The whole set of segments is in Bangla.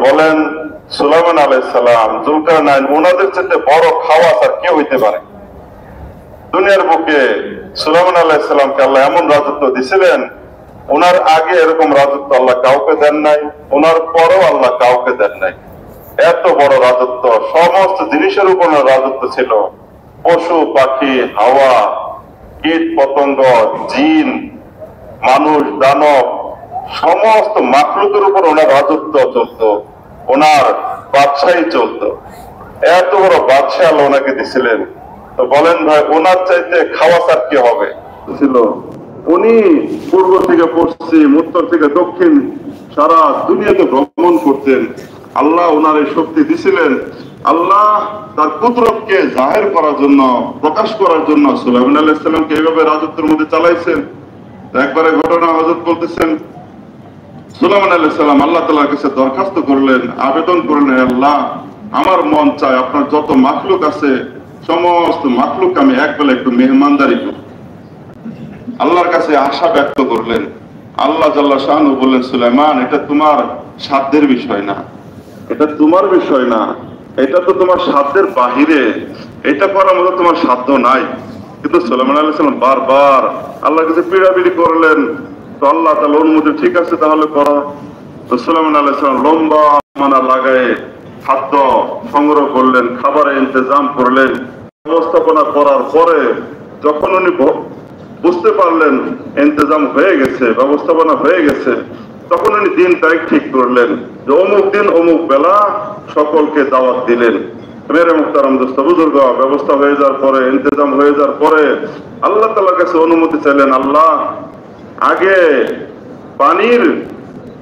বলেন সুলাইমান আলাইহিস সালাম, যুলকারনাইন, ওনাদের চেয়ে বড় খাওয়াস আর কে হইতে পারে? দুনিয়ার বুকে সুলাইমান আলাইহিস সালামকে আল্লাহ এমন রাজত্ব দিছিলেন, ওনার আগে এরকম রাজত্ব আল্লাহ কাউকে দেন নাই, ওনার পরেও আল্লাহ কাউকে দেন নাই। এত বড় রাজত্ব, সমস্ত জিনিসের উপর রাজত্ব ছিল। পশু পাখি, হাওয়া, কীট পতঙ্গ, জিন, মানুষ, দানব, সমস্ত মাখলুকের উপর ওনার রাজত্ব চলত, ওনার বাদশাহী চলত। এত বড় বাদশাহ আল্লাহ ওনাকে দিছিলেন। তো বলেন ভাই, ওনার চাইতে খাওয়া আর কি হবে ছিল? উনি পূর্ব থেকে পশ্চিম, উত্তর থেকে দক্ষিণ সারা দুনিয়াতে ভ্রমণ করতেন। আল্লাহ ওনার এই শক্তি দিছিলেন। আল্লাহ তার কুদরতকে জাহির করার জন্য, প্রকাশ করার জন্য সুলাইমান আলাইহিস সালামকে এইভাবে রাজত্বের মধ্যে চালাইছেন। একবারে ঘটনা হযরত বলতেছেন, সুলাইমান আলাইহিস সালাম আল্লাহ তাআলার কাছে দরখাস্ত করলেন, আবেদন করলেন, আল্লাহ আমার মন চায় আপনার যত মাখলুক আছে সমস্ত মাখলুক আমি একবেলা একটু মেহমানদারি করি। আল্লাহর কাছে আশা ব্যক্ত করলেন। আল্লাহ জাল্লা শানহু বললেন, সুলাইমান, এটা তোমার সাধ্যের বিষয় না, এটা তোমার বিষয় না, এটা তো তোমার সাধ্যের বাহিরে, এটা করার মতো তোমার সাধ্য নাই। কিন্তু সুলাইমান আলাইহিস সালাম বারবার আল্লাহর কাছে পিড়াপিড়ি করলেন। তো আল্লাহ তাআলা অনুমতি, ঠিক আছে তাহলে করো। তো সুলাইমান আলাইহিস সালাম লম্বা মানা লাগায়ে খাদ্য সংগ্রহ করলেন, খাবারের ইন্তজাম করলেন। ব্যবস্থাপনা করার পরে যখন উনি বুঝতে পারলেন ইন্তজাম হয়ে গেছে, ব্যবস্থাপনা হয়ে গেছে, তখন উনি দিন তারিখ ঠিক করলেন যে অমুক দিন অমুক বেলা সকলকে দাওয়াত দিলেন। মেরে মুহতারাম দোস্ত বুজুর্গ, ব্যবস্থা হয়ে যাওয়ার পরে, ইন্তজাম হয়ে যাওয়ার পরে আল্লাহ তাআলার কাছে অনুমতি চাইলেন, আল্লাহ আগে পানির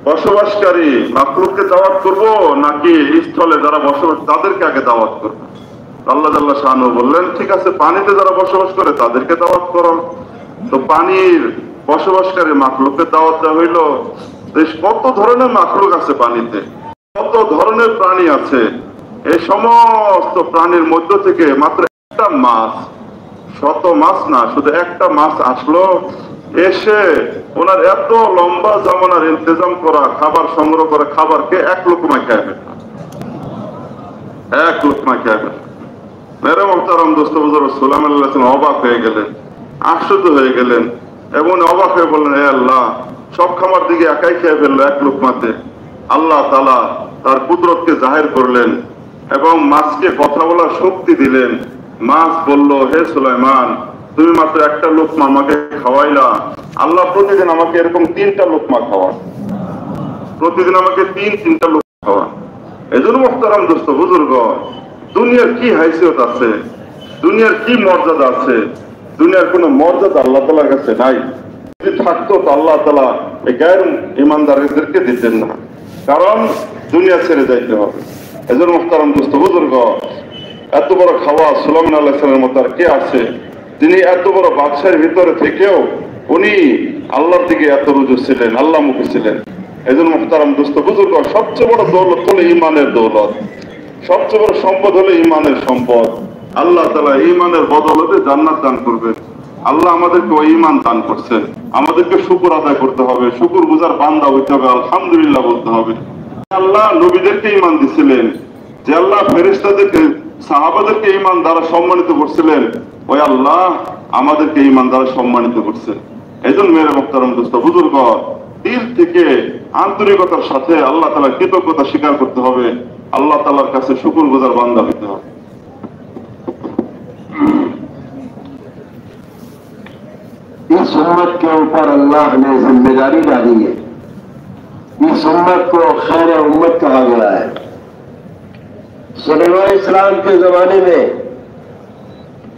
বসবাসকারী মাখলুককে দাওয়াত করব নাকি স্থলে যারা বসবাস তাদেরকে আগে দাওয়াত করব? আল্লাহ জাল্লা শানহু বললেন, ঠিক আছে, পানিতে যারা বসবাস করে তাদেরকে দাওয়াত করো। তো পানির বসবাসকারী মাখলুককে দাওয়াত দেওয়া হইল। কত ধরনের মাখলুক আছে পানিতে, কত ধরনের প্রাণী আছে। এই সমস্ত প্রাণীর মধ্য থেকে মাত্র একটা মাছ, শত মাছ না, শুধু একটা মাছ আসলো, এসে ওনার এত লম্বা জামানার ইন্তজাম করা, খাবার সংগ্রহ করা খাবারকে এক লোকমায় খেয়ে ফেলল, এক লোকমায় খেয়ে ফেলল। মেরে মুহতারাম দোস্ত বুজুর্গ, সুলাইমান আলাইহিস সালাম অবাক হয়ে গেলেন, আশ্চর্য হয়ে গেলেন এবং অবাক হয়ে বললেন, হে আল্লাহ, সব খাবার দিকে একাই খেয়ে ফেললো এক লোকমাতে। আল্লাহ তাআলা তার কুদরতকে জাহির করলেন এবং মাছকে কথা বলার শক্তি দিলেন। মাছ বলল, হে সুলাইমান, তুমি মাত্র একটা লোকমা আমাকে খাওয়াইলা, আল্লাহ প্রতিদিন আমাকে এরকম 3টা লোকমা খাওয়ান, প্রতিদিন আমাকে 3-3টা লোকমা খাওয়ান। এজন্য মুহতারাম দোস্ত বুজুর্গ, দুনিয়ার কি হাইসিয়ত আছে, দুনিয়ার কি মর্যাদা আছে? দুনিয়ার কোন মর্যাদা আল্লাহ তাআলার কাছে নাই। যদি থাকতো তো আল্লাহ তাআলা এই গায়ের ইমানদারদেরকে দিতেন না, কারণ দুনিয়া ছেড়ে যাইতে হবে। এজন্য মুহতারাম দোস্ত বুজুর্গ, এত বড় খাওয়া সুলাইমান আলাইহিস সালামের মতো আর কে আছে? তিনি এত বড় বাদশাহের ভিতরে থেকেও উনি আল্লাহর দিকে এত রুজু ছিলেন, আল্লাহমুখী ছিলেন। এজন্য মুহতারাম দোস্ত বুজুর্গ, সবচেয়ে বড় দৌলত হলো ঈমানের দৌলত, সবচেয়ে বড় সম্পদ হলো ঈমানের সম্পদ। আল্লাহ তাআলা ঈমানের বদৌলতে জান্নাত দান করবেন। আল্লাহ আমাদেরকে ওই ঈমান দান করছেন। আমাদেরকে শুকর আদায় করতে হবে, শুকর গুজার বান্দা হইতে হবে, আলহামদুলিল্লাহ বলতে হবে। আল্লাহ নবীদেরকে ঈমান দিছিলেন, যে আল্লাহ ফেরেশতাদেরকে, সাহাবাদেরকে ঈমান দ্বারা সম্মানিত করছিলেন, ওই আল্লাহ আমাদেরকে ঈমান দ্বারা সম্মানিত করছেন। এইজন্য মেরে মুহতারাম দোস্ত বুজুর্গ, দিল থেকে আন্তরিকতার সাথে আল্লাহ তাআলার কৃতজ্ঞতা স্বীকার করতে হবে, আল্লাহ তাআলার কাছে শুকর গুজার বান্দা হইতে হবে। इस उम्मत के ऊपर अल्लाह ने जिम्मेदारी डाली है। इस उम्मत को खैर उम्मत कहा गया है। सुलेमान इस्लाम के जमाने में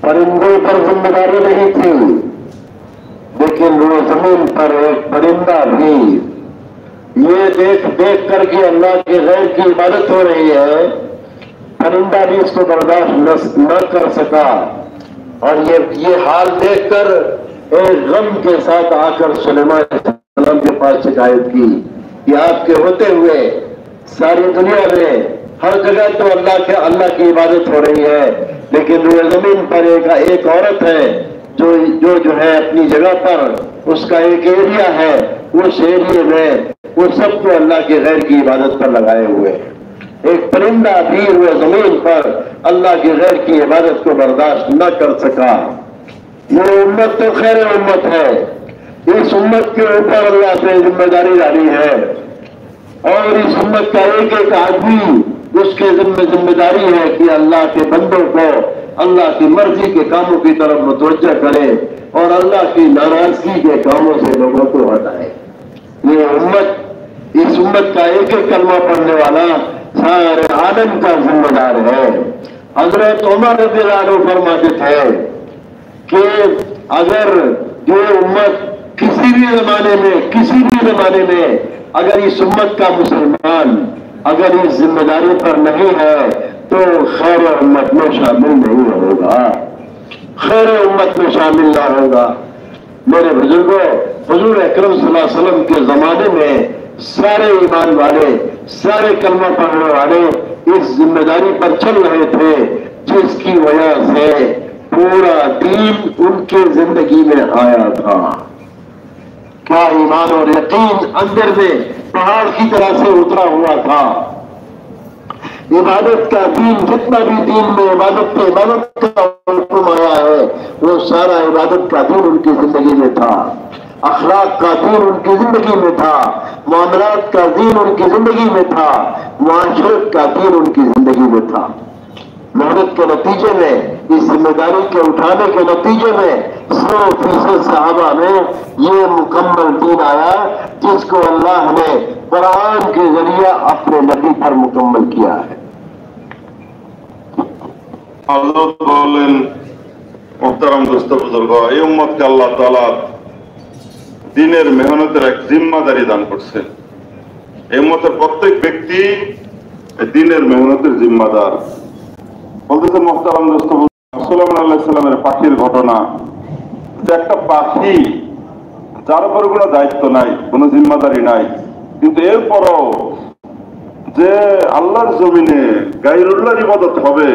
परिंदों पर जिम्मेदारी नहीं थी, लेकिन वो जमीन पर एक परिंदा भी ये देख देख कर कि अल्लाह के गैर की इबादत हो रही है, परिंदा भी इसको बर्दाश्त न कर सका और ये हाल देखकर एक गम के साथ आकर सुलेमान अलैहिस्सलाम के पास शिकायत की कि आपके होते हुए सारी दुनिया में हर जगह तो अल्लाह की इबादत हो रही है, लेकिन वो जमीन पर एक औरत है जो है अपनी जगह पर, उसका एक एरिया है, उस एरिया में वो सबको अल्लाह के गैर की इबादत पर लगाए हुए हैं। एक परिंदा भी हुए जमीन पर अल्लाह के गैर की इबादत को बर्दाश्त न कर सका। ये उम्मत तो खैर उम्मत है, इस उम्मत के ऊपर अल्लाह से जिम्मेदारी डाली है और इस उम्मत का एक एक आदमी उसके जिम्मेदारी है कि अल्लाह के बंदों को अल्लाह की मर्जी के कामों की तरफ मुतवज्जा करे और अल्लाह की नाराजगी के कामों से लोगों को हटाए। ये उम्मत, इस उम्मत का एक एक कलमा पढ़ने वाला सारे आलम का जिम्मेदार है। हजरत उमर रज़ियल्लाहु अन्हु फरमाते थे कि अगर ये उम्मत किसी भी जमाने में अगर इस उम्मत का मुसलमान अगर इस जिम्मेदारी पर नहीं है तो खैर उम्मत में शामिल नहीं होगा, खैर उम्मत में शामिल ना होगा। मेरे बुजुर्गों, हुजूर अकरम सल्लल्लाहु अलैहि वसल्लम के जमाने में सारे ईमान वाले, सारे कलमा पढ़ने वाले इस जिम्मेदारी पर चल रहे थे, जिसकी वजह से पूरा दीन उनके जिंदगी में आया था। क्या ईमान और यकीन अंदर में पहाड़ की तरह से उतरा हुआ था। इबादत का दीन, जितना भी दीन में इबादत का हुक्म आया है वो सारा इबादत का दीन उनकी जिंदगी में था। अखलाक का दीन उनकी जिंदगी में था, मामलात का दीन उनकी जिंदगी में था, मुआशरत का दीन उनकी जिंदगी में था। मेहनत के नतीजे में, इस जिम्मेदारी के उठाने के नतीजे में 100% सहाबा में ये मुकम्मल दीन आया जिसको अल्लाह ने कुरान के जरिए अपने नबी पर मुकम्मल किया है। हज़रत बोलेन मुहतरम दोस्त बुजुर्ग, এই উম্মতকে আল্লাহ তাআলা দ্বীনের মেহনতের এক জিম্মাদারি দান করছেন। এই উম্মতের প্রত্যেক ব্যক্তি দ্বীনের মেহনতের জিম্মাদার। বলতেছেন মুহতারাম দোস্ত, সুলাইমান আলাইহিস সালামের পাখির ঘটনা, যে একটা পাখি যার উপর কোনো দায়িত্ব নাই, কোনো জিম্মাদারি নাই, কিন্তু এরপরও যে আল্লাহর জমিনে গায়রুল্লাহর ইবাদত হবে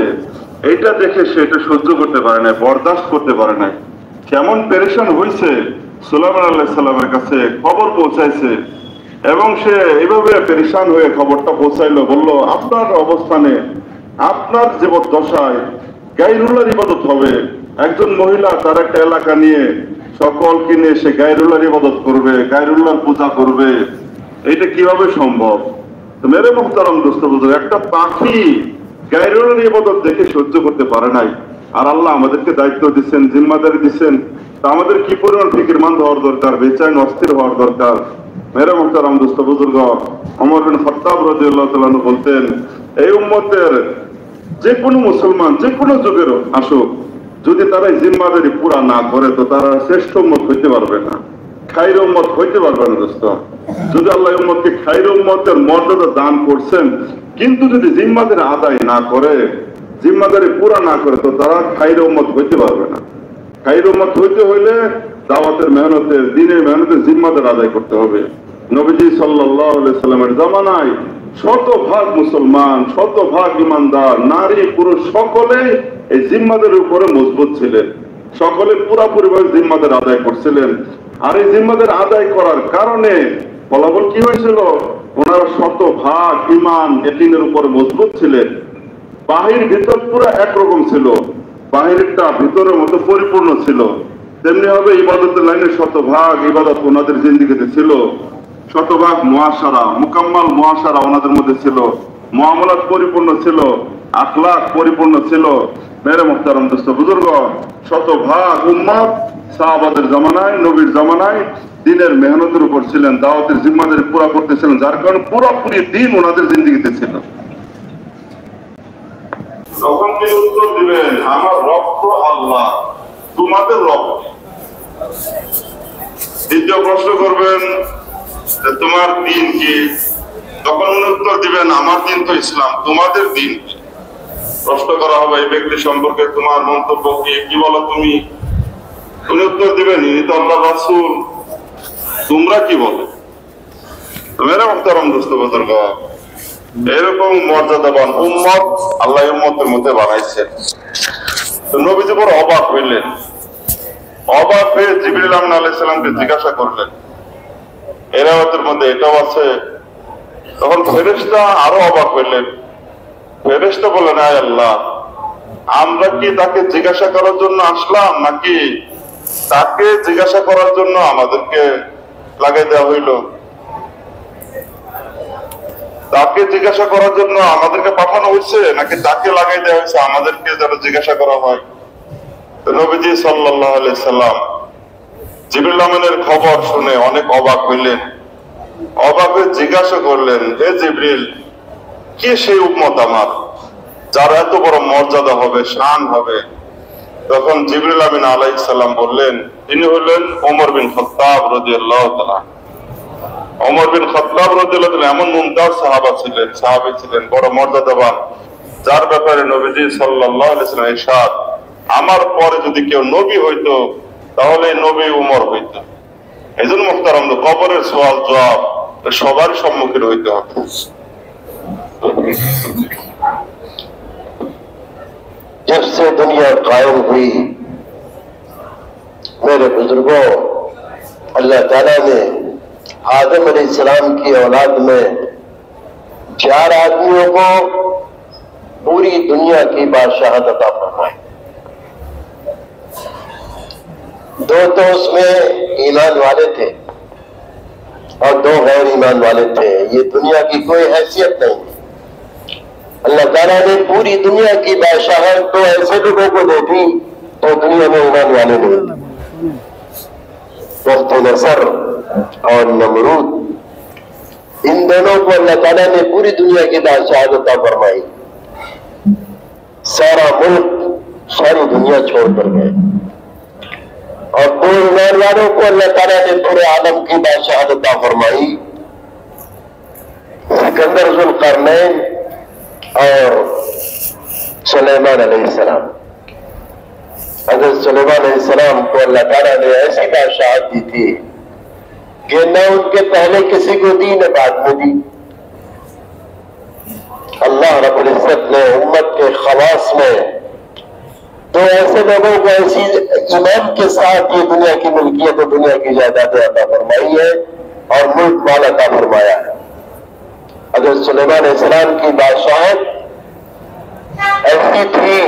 এইটা দেখে সে এটা সহ্য করতে পারে না, বরদাস্ত করতে পারে না। কেমন পেরেশান হয়েছে, সুলাইমান আলাইহিস সালামের কাছে খবর পৌঁছাইছে এবং সে এইভাবে পেরেশান হয়ে খবরটা পৌঁছাইলো, বলল আপনার অবস্থানে, আপনার জীবদ্দশায় গায়রুল্লাহর ইবাদত হবে। একজন মহিলা তার একটা এলাকা নিয়ে সকল কিনে সে গায়রুল্লাহর ইবাদত করবে, গায়রুল্লাহর পূজা করবে, এটা কিভাবে সম্ভব? তো মেরে মুহতারাম দোস্ত বুঝুন, একটা পাখি গায়রুল্লাহর ইবাদত দেখে সহ্য করতে পারে নাই, আর আল্লাহ আমাদেরকে দায়িত্ব দিচ্ছেন, জিম্মাদারি দিচ্ছেন, তা আমাদের কি পরিমাণ ফিকিরমন্দ হওয়ার দরকার, বেচাইন অস্থির হওয়ার দরকার। মেরে মুহতারাম দোস্ত বুজুর্গ, ওমর বিন খাত্তাব রাদিয়াল্লাহু তাআলা আনহু বলতেন, এই উম্মতের যে কোনো মুসলমান যে কোনো যুগের আসুক, যদি তারা জিম্মাদারি পুরা না করে তো তারা শ্রেষ্ঠ উম্মত হইতে পারবে না, খাইর উম্মত হইতে পারবে না। দোস্ত, যদি আল্লাহ উম্মতকে খাইর উম্মতের মর্যাদা দান করছেন, কিন্তু যদি জিম্মাদারি আদায় না করে, জিম্মাদারি পুরা না করে তো তারা খাইর উম্মত হইতে পারবে না। খাইর উম্মত হইতে হইলে দাওয়াতের মেহনতের, দ্বীনের মেহনতের জিম্মাদার আদায় করতে হবে। নবীজি সাল্লাল্লাহু আলাইহি সাল্লামের জামানায় শতভাগ মুসলমান, শতভাগ ইমানদার, নারী পুরুষ সকলেই এই জিম্মাদের উপরে মজবুত ছিলেন, সকলে পুরাপুরিভাবে জিম্মাদের আদায় করছিলেন। আর এই জিম্মাদের আদায় করার কারণে ফলাফল কি হয়েছিল? ওনারা শতভাগ ইমান ইয়াকিনের উপরে মজবুত ছিলেন। বাহির ভিতর পুরো একরকম ছিল, বাহিরটা ভিতরের মতো পরিপূর্ণ ছিল। তেমনি হবে ইবাদতের লাইনে শতভাগ ইবাদত ওনাদের জিন্দেগিতে ছিল, শতভাগ মুআশারা, মুকাম্মাল মুআশারা ওনাদের মধ্যে ছিল, মুআমালাত পরিপূর্ণ ছিল, আখলাক পরিপূর্ণ ছিল। মেরে মুহতারাম দোস্ত বুজুর্গ, শতভাগ উম্মত সাহাবাদের জামানায়, নবীর জামানায় দ্বীনের মেহনতের উপর ছিলেন, দাওয়াতের জিম্মাদারি পুরা করতেছিলেন, যার কারণে পুরোপুরি দ্বীন ওনাদের জিন্দেগিতে ছিল। তখন তিনি উত্তর দিবেন, আমার রব তো আল্লাহ, তোমাদের রব। দ্বিতীয় প্রশ্ন করবেন, তোমার দ্বীন কি? তখন উনি উত্তর দিবেন, আমার দ্বীন তো ইসলাম, তোমাদের দ্বীন কি? প্রশ্ন করা হবে এই ব্যক্তি সম্পর্কে তোমার মন্তব্য কি, কি বলো তুমি? উনি উত্তর দিবেন, ইনি তো আল্লাহর রাসূল, তোমরা কি বলো? মেরে মুহতারাম দোস্ত বুজুর্গ, এরকম মর্যাদাবান উম্মত আল্লাহ উম্মতের মধ্যে বানাইছেন। তো নবীজি বড় অবাক হইলেন, অবাক হয়ে জিবরিল আমিন আলাইহিস সালামকে জিজ্ঞাসা করলেন, এর আয়াতের মধ্যে এটাও আছে? তখন ফেরেশতা আরো অবাক হইলেন, ফেরেশতা বলেন, আয় আল্লাহ, আমরা কি তাকে জিজ্ঞাসা করার জন্য আসলাম, নাকি তাকে জিজ্ঞাসা করার জন্য আমাদেরকে লাগাই দেওয়া হইল? তাকে জিজ্ঞাসা করার জন্য আমাদেরকে পাঠানো হয়েছে, নাকি তাকে লাগাই দেওয়া হয়েছে আমাদেরকে যেন জিজ্ঞাসা করা হয়? নবীজি সাল্লাল্লাহু আলাইহি সাল্লাম জিবরিল আমিনের খবর শুনে অনেক অবাক হইলেন। অবাক হয়ে জিজ্ঞাসা করলেন, হে জিবরিল, কি সেই উম্মত আমার যার এত বড় মর্যাদা হবে, শান হবে? তখন জিবরিল আমিন আলাইহিস সালাম বললেন, তিনি হলেন ওমর বিন খাত্তাব রাদিয়াল্লাহু তাআলা। ওমর বিন খাত্তাব রাদিয়াল্লাহু তাআলা এমন মুমতাজ সাহাবী ছিলেন, বড় মর্যাদাবান, যার ব্যাপারে নবীজি সাল্লাল্লাহু আলাইহি সাল্লাম ইরশাদ, আমার পরে যদি কেউ নবী হইতো তাহলে নবী উমর হইতো। এজন্য মুহতারাম, কবরের সওয়াল জবাব সবার সম্মুখীন হইতে হবে। जब से दुनिया कायम हुई, मेरे बुजुर्गों, अल्लाह ताला ने आदम अलैहिस्सलाम की औलाद में 4 आदमियों को पूरी दुनिया की बादशाहत अता फरमाई। 2 तो उसमें ईमान वाले थे और 2 गैर ईमान वाले थे। ये दुनिया की कोई हैसियत नहीं। अल्लाह ताला ने पूरी दुनिया की बादशाहत तो ऐसे लोगों को दे दी तो दुनिया में ईमान वाले नहीं। वक्त नसर और नमरूद, इन दोनों को अल्लाह ताला ने पूरी दुनिया की बादशाहत अता फरमाई। सारा मुल्क, सारी दुनिया छोड़ कर गए। और 2 ईमान वालों को अल्लाह ताला ने पूरे आलम की बादशाहत अता फरमाई। सिकंदर ज़ुल्क़रनैन और सुलेमान अलैहिस्सलाम। हज़रत सुलेमान अलैहिस्सलाम को अल्लाह ताला ने ऐसी बादशाहत दी थी कि न उनके पहले किसी को दी, न बाद में दी। अल्लाह रब्बुल इज्जत ने उम्मत के खवास में तो ऐसे लोगों को ऐसी ईमान के साथ ये दुनिया की मिल्कियत और दुनिया की जायदाद अता फरमाई है और मुल्क माल अता फरमाया है। हज़रत सुलेमान अलैहिस्सलाम की बादशाहत ऐसी थी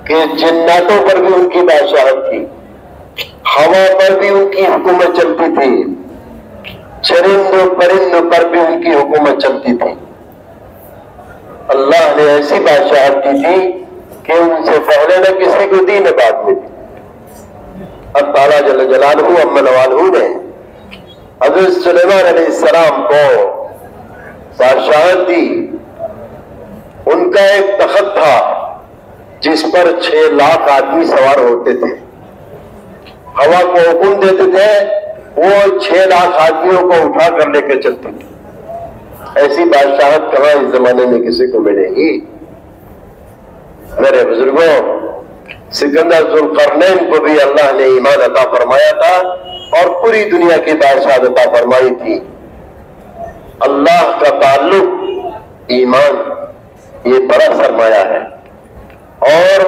कि जिन्नातों पर भी उनकी बादशाहत थी, हवा पर भी उनकी हुकूमत चलती थी, चरिंदों परिंदों पर भी उनकी हुकूमत चलती थी। अल्लाह ने ऐसी बादशाहत दी थी कि उनसे पहले न किसी को दी, न बाद में दी। अब ताला जल्ल जलालहू अम्मा नवालहू ने हज़रत सुलेमान अलैहिस्सलाम को बादशाहत दी। उनका एक तख्त था जिस पर 6 लाख आदमी सवार होते थे। हवा को हुक्म देते थे, वो 6 लाख आदमियों को उठा कर लेकर चलते थे। ऐसी बादशाहत कहाँ इस जमाने में किसी को मिलेगी? मेरे बुजुर्गों, सिकंदर ज़ुल्क़रनैन को भी अल्लाह ने ईमान अता फरमाया था और पूरी दुनिया की बादशाहत अता फरमाई थी। अल्लाह का ताल्लुक ईमान, ये बड़ा सरमाया है। और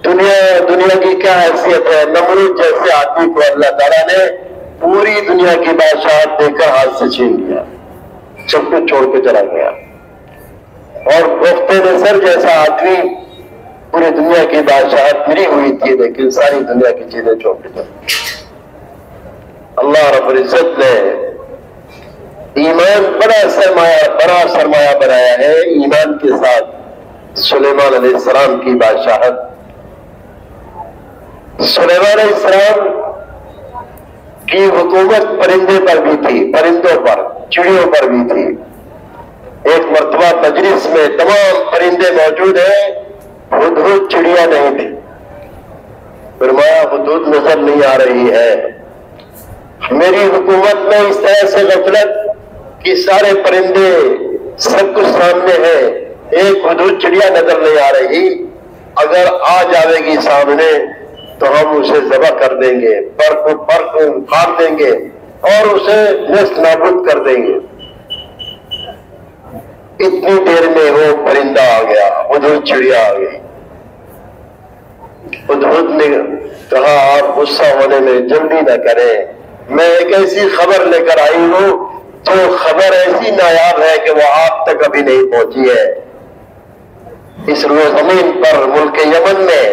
दुनिया की क्या हैसियत है? नमरूद जैसे आदमी को अल्लाह ताला ने पूरी दुनिया की बादशाहत देकर हाथ से छीन लिया, सब कुछ छोड़ के चला गया। और वक्त नसर जैसा आदमी, पूरी दुनिया की बादशाहत मिली हुई थी, लेकिन सारी दुनिया की चीजें छोड़ के चला। अल्लाह रब्बुल इज्जत ने ईमान बड़ा सरमाया बनाया है। ईमान के साथ सुलेमान अलैहिस्सलाम की बादशाहत। सुलेमान अलैहिस्सलाम की हुकूमत परिंदे पर भी थी, परिंदों पर, चिड़ियों पर भी थी। एक मर्तबा मजलिस में तमाम परिंदे मौजूद हैं, हुदहुद चिड़िया नहीं थी। फरमाया, हुदहुद नजर नहीं आ रही है। मेरी हुकूमत में इस तरह से गफलत कि सारे परिंदे सब कुछ सामने है, एक हुदहुद चिड़िया नजर नहीं आ रही। अगर आ जाएगी सामने तो हम उसे ज़बह कर देंगे, पर फाड़ देंगे और उसे नष्ट नाबूद कर देंगे। इतनी देर में वो परिंदा आ गया, हुदहुद चिड़िया आ गई। हुदहुद ने कहा, आप गुस्सा होने में जल्दी न करें, मैं एक ऐसी खबर लेकर आई हूं जो खबर ऐसी नायाब है कि वो आप तक अभी नहीं पहुंची है। इस रुए जमीन पर मुल्क यमन में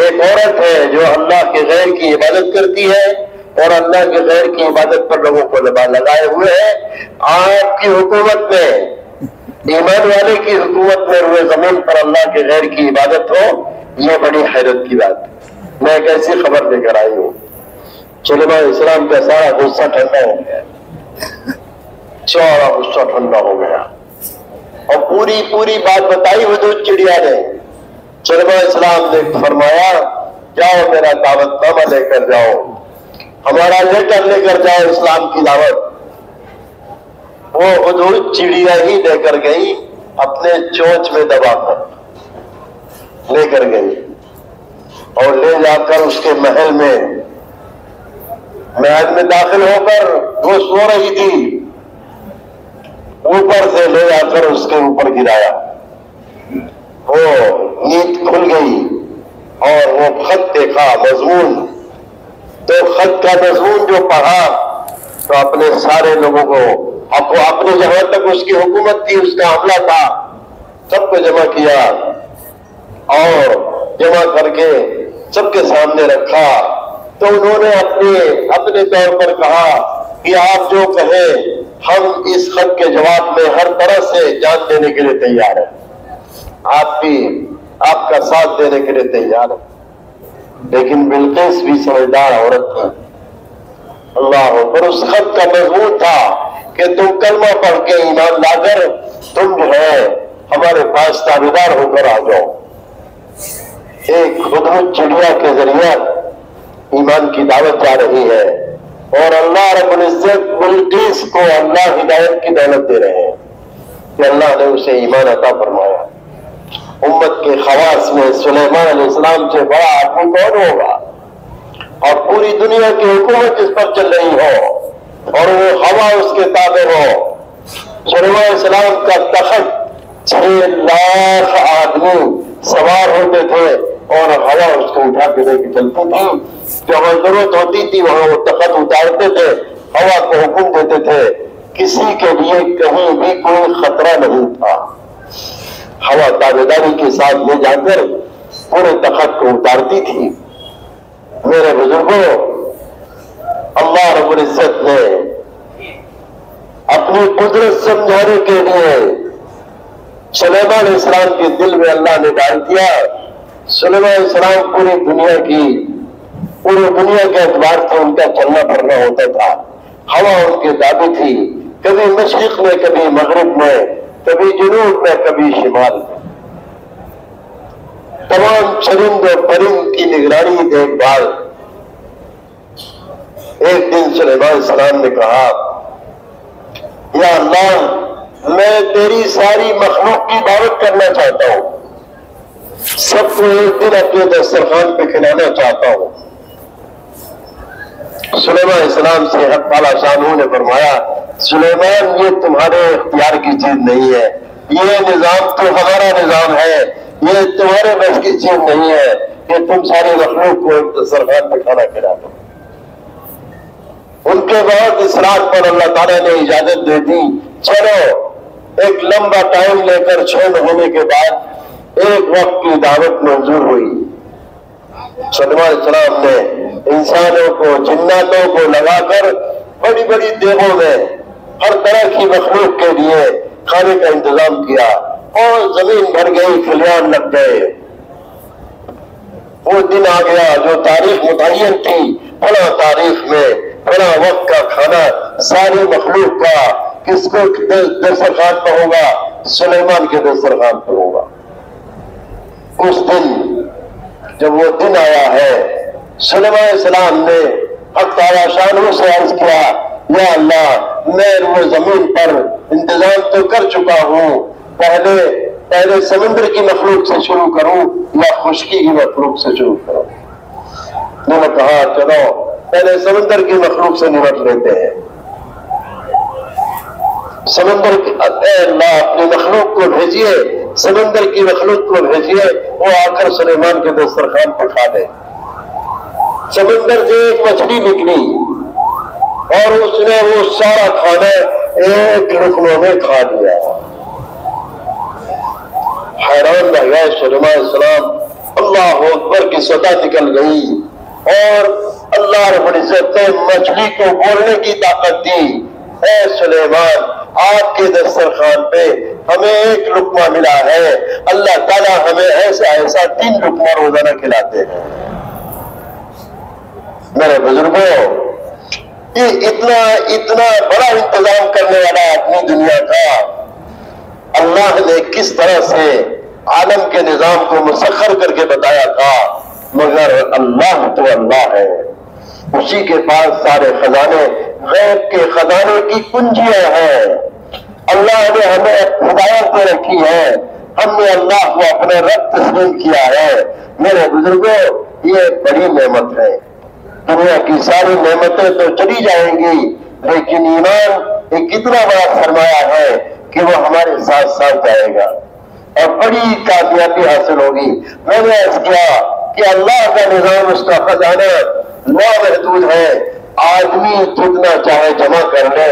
एक औरत है जो अल्लाह के गैर की इबादत करती है और अल्लाह के गैर की इबादत पर लोगों को लगाए हुए है। आपकी हुकूमत में, ईमान वाले की हुकूमत में रुए जमीन पर अल्लाह के गैर की इबादत हो, ये बड़ी हैरत की बात है। मैं एक ऐसी खबर लेकर आई हूँ, उलमा इस्लाम का सारा गुस्सा ठंडा हो गया, सारा गुस्सा ठंडा हो गया और पूरी बात बताई हुदूद चिड़िया ने। उलमा इस्लाम ने फरमाया, जाओ मेरा दावतनामा लेकर जाओ, हमारा लेटर लेकर जाओ इस्लाम की दावत। वो हुदूद चिड़िया ही लेकर गई, अपने चोंच में दबाकर लेकर गई और ले जाकर उसके महल में दाखिल होकर वो सो रही थी, ऊपर से ले जाकर उसके ऊपर गिराया। वो नींद खुल गई और वो खत देखा, मजमून। तो खत का मजमून जो पढ़ा तो अपने सारे लोगों को, अपने जहां तक उसकी हुकूमत थी, उसका हमला था, सबको जमा किया और जमा करके सबके सामने रखा। तो उन्होंने अपने तौर पर कहा कि आप जो कहें, हम इस खत के जवाब में हर तरह से जान देने के लिए तैयार हैं, आपका साथ देने के लिए तैयार है। लेकिन बिल्किस भी समझदार औरत थी, अल्लाह। पर उस खत का मजमून था कि तुम कलमा पढ़ के ईमान लाकर तुम जो है हमारे पास ताबेदार होकर आ जाओ। एक हुदहुद चिड़िया के जरिए ईमान की दावत जा रही है और अल्लाह रब्बुल इज्जत बिल्किस को अल्लाह हिदायत की दौलत दे रहे हैं कि अल्लाह ने उसे ईमान अता फरमाया। उम्मत के खवास में सुलेमान अलैहिस्सलाम से बड़ा आदमी कौन होगा? और पूरी दुनिया की हुकूमत इस पर चल रही हो और वो हवा उसके ताबे हो। सुलेमान अलैहिस्सलाम का तख्त 6 लाख आदमी सवार होते थे और हवा उसको उठा के लेके चलती थी। जहां जरूरत होती थी वहां वो तख्त उतारते थे, हवा को हुक्म देते थे। किसी के लिए कहीं भी कोई खतरा नहीं था। हवा ताबेदारी के साथ ले जाकर पूरे तख्त को उतारती थी। मेरे बुजुर्गों, अल्लाह रब्बुल इज्जत ने अपनी कुदरत समझाने के लिए सुलेमान अलैहिस्सलाम के दिल में अल्लाह ने डाल दिया। सुलेमान अलैहिस्सलाम पूरी दुनिया के एतबार से उनका चलना फिरना होता था। हवा उनके दाबी थी, कभी मशरिक में, कभी मगरिब में, कभी जुनूब में, कभी शिमाल में। तमाम चरिंद और परिंद की निगरानी देखभाल। एक दिन सुलेमान अलैहिस्सलाम ने कहा, या अल्लाह, मैं तेरी सारी मखलूक की दावत करना चाहता हूं, सबको एक दिन अपने दस्तरखान पे खिलाना चाहता हूं। सुलेमान अलैहिस्सलाम से हक ताला शानहू ने फरमाया, सुलेमान, ये तुम्हारे इख्तियार की चीज नहीं है, ये निजाम तो हमारा निजाम है, ये तुम्हारे बस की चीज नहीं है कि तुम सारी मखलूक को एक दस्तरखान पे खाना खिला दो। उनके बाद इस रात पर अल्लाह ताला ने इजाजत दे दी, चलो। एक लंबा टाइम लेकर 6 महीने के बाद एक वक्त की दावत मंजूर हुई। सुलेमान अलैहिस्सलाम ने इंसानों को, जिन्नातों को लगाकर बड़ी बड़ी देगों में हर तरह की मखलूक के लिए खाने का इंतजाम किया और जमीन भर गई, खलियान लग गए। वो दिन आ गया जो तारीख मुतय्यन थी, फला तारीख में फला वक्त का खाना सारी मखलूक का किसको दस्तरखान पर होगा? सुलेमान के दस्तरखान पर होगा। उस दिन जब वो दिन आया है, सुलेमान अलैहिस्सलाम ने हक ताला शानहू से अर्ज किया, या अल्लाह, मैं वो जमीन पर इंतजाम तो कर चुका हूं, पहले समुद्र की मखलूक से शुरू करूं या खुश्की की मखलूक से शुरू करूं? उन्होंने कहा, चलो पहले समुद्र की मखलूक से निपट लेते हैं। समुद्र की अल्लाह अपनी मखलूक को भेजिए, समुद्र की मखलूक को भेजिए, वो आकर सुलेमान के दस्तरखान पर खा दे। समुद्र से एक मछली निकली और उसने वो सारा खाना एक लुकमे में खा लिया। हैरान रह गए। सुलेमान सलाम अल्लाह अकबर की सदा निकल गई और अल्लाह रब्बुल इज्जत ने मछली को बोलने की ताकत दी। ऐ सुलेमान, आपके दस्तरखान पे हमें एक लुकमा मिला है, अल्लाह ताला हमें ऐसा ऐसा 3 लुकमा रोजाना खिलाते हैं। मेरे बुजुर्गों, ये इतना इतना बड़ा इंतजाम करने वाला आदमी दुनिया का, अल्लाह ने किस तरह से आलम के निजाम को मुसख्खर करके बताया था। मगर अल्लाह तो अल्लाह है, उसी के पास सारे खजाने, गैब के खजाने की कुंजियां हैं। अल्लाह ने हमें हिदायत दे रखी है, हमने अल्लाह को अपने रब तस्लीम किया है। मेरे बुजुर्गों, ये बड़ी नेमत है। दुनिया की सारी नेमतें तो चली जाएंगी, लेकिन ईमान एक इतना बड़ा सरमाया है कि वो हमारे साथ साथ जाएगा और बड़ी कामयाबी हासिल होगी। मैंने अर्ज किया कि अल्लाह का निजाम, उसका खजाना लामहदूद है। आदमी जितना चाहे जमा कर ले,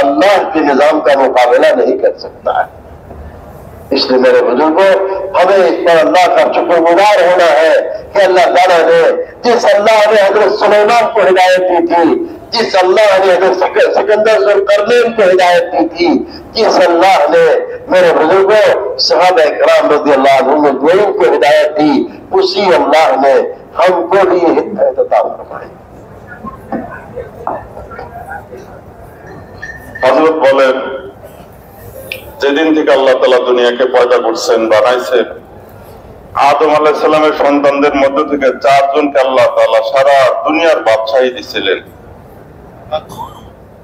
अल्लाह के निजाम का मुकाबला नहीं कर सकता है। इसलिए मेरे बुजुर्गों, हमें इस पर अल्लाह का शुक्रगुजार होना है कि अल्लाह ताला ने, जिस अल्लाह ने हजरत सुलेमान को हिदायत दी थी, जिस अल्लाह ने हजरत सिकंदर ज़ुल्करनैन को हिदायत दी थी, जिस अल्लाह ने मेरे बुजुर्गों सहाबा इकराम रज़ियल्लाहु अन्हुम अजमईन को हिदायत दी, उसी अल्लाह ने हमको भी हिदायत अता फरमाई। হযরত বলেন, যেদিন থেকে আল্লাহ তাআলা দুনিয়াকে পয়দা করছেন, বানাইছেন, আদম আলাইহিস সালামের সন্তানদের মধ্য থেকে 4 জনকে আল্লাহ তাআলা সারা দুনিয়ার বাদশাহী দিয়েছিলেন।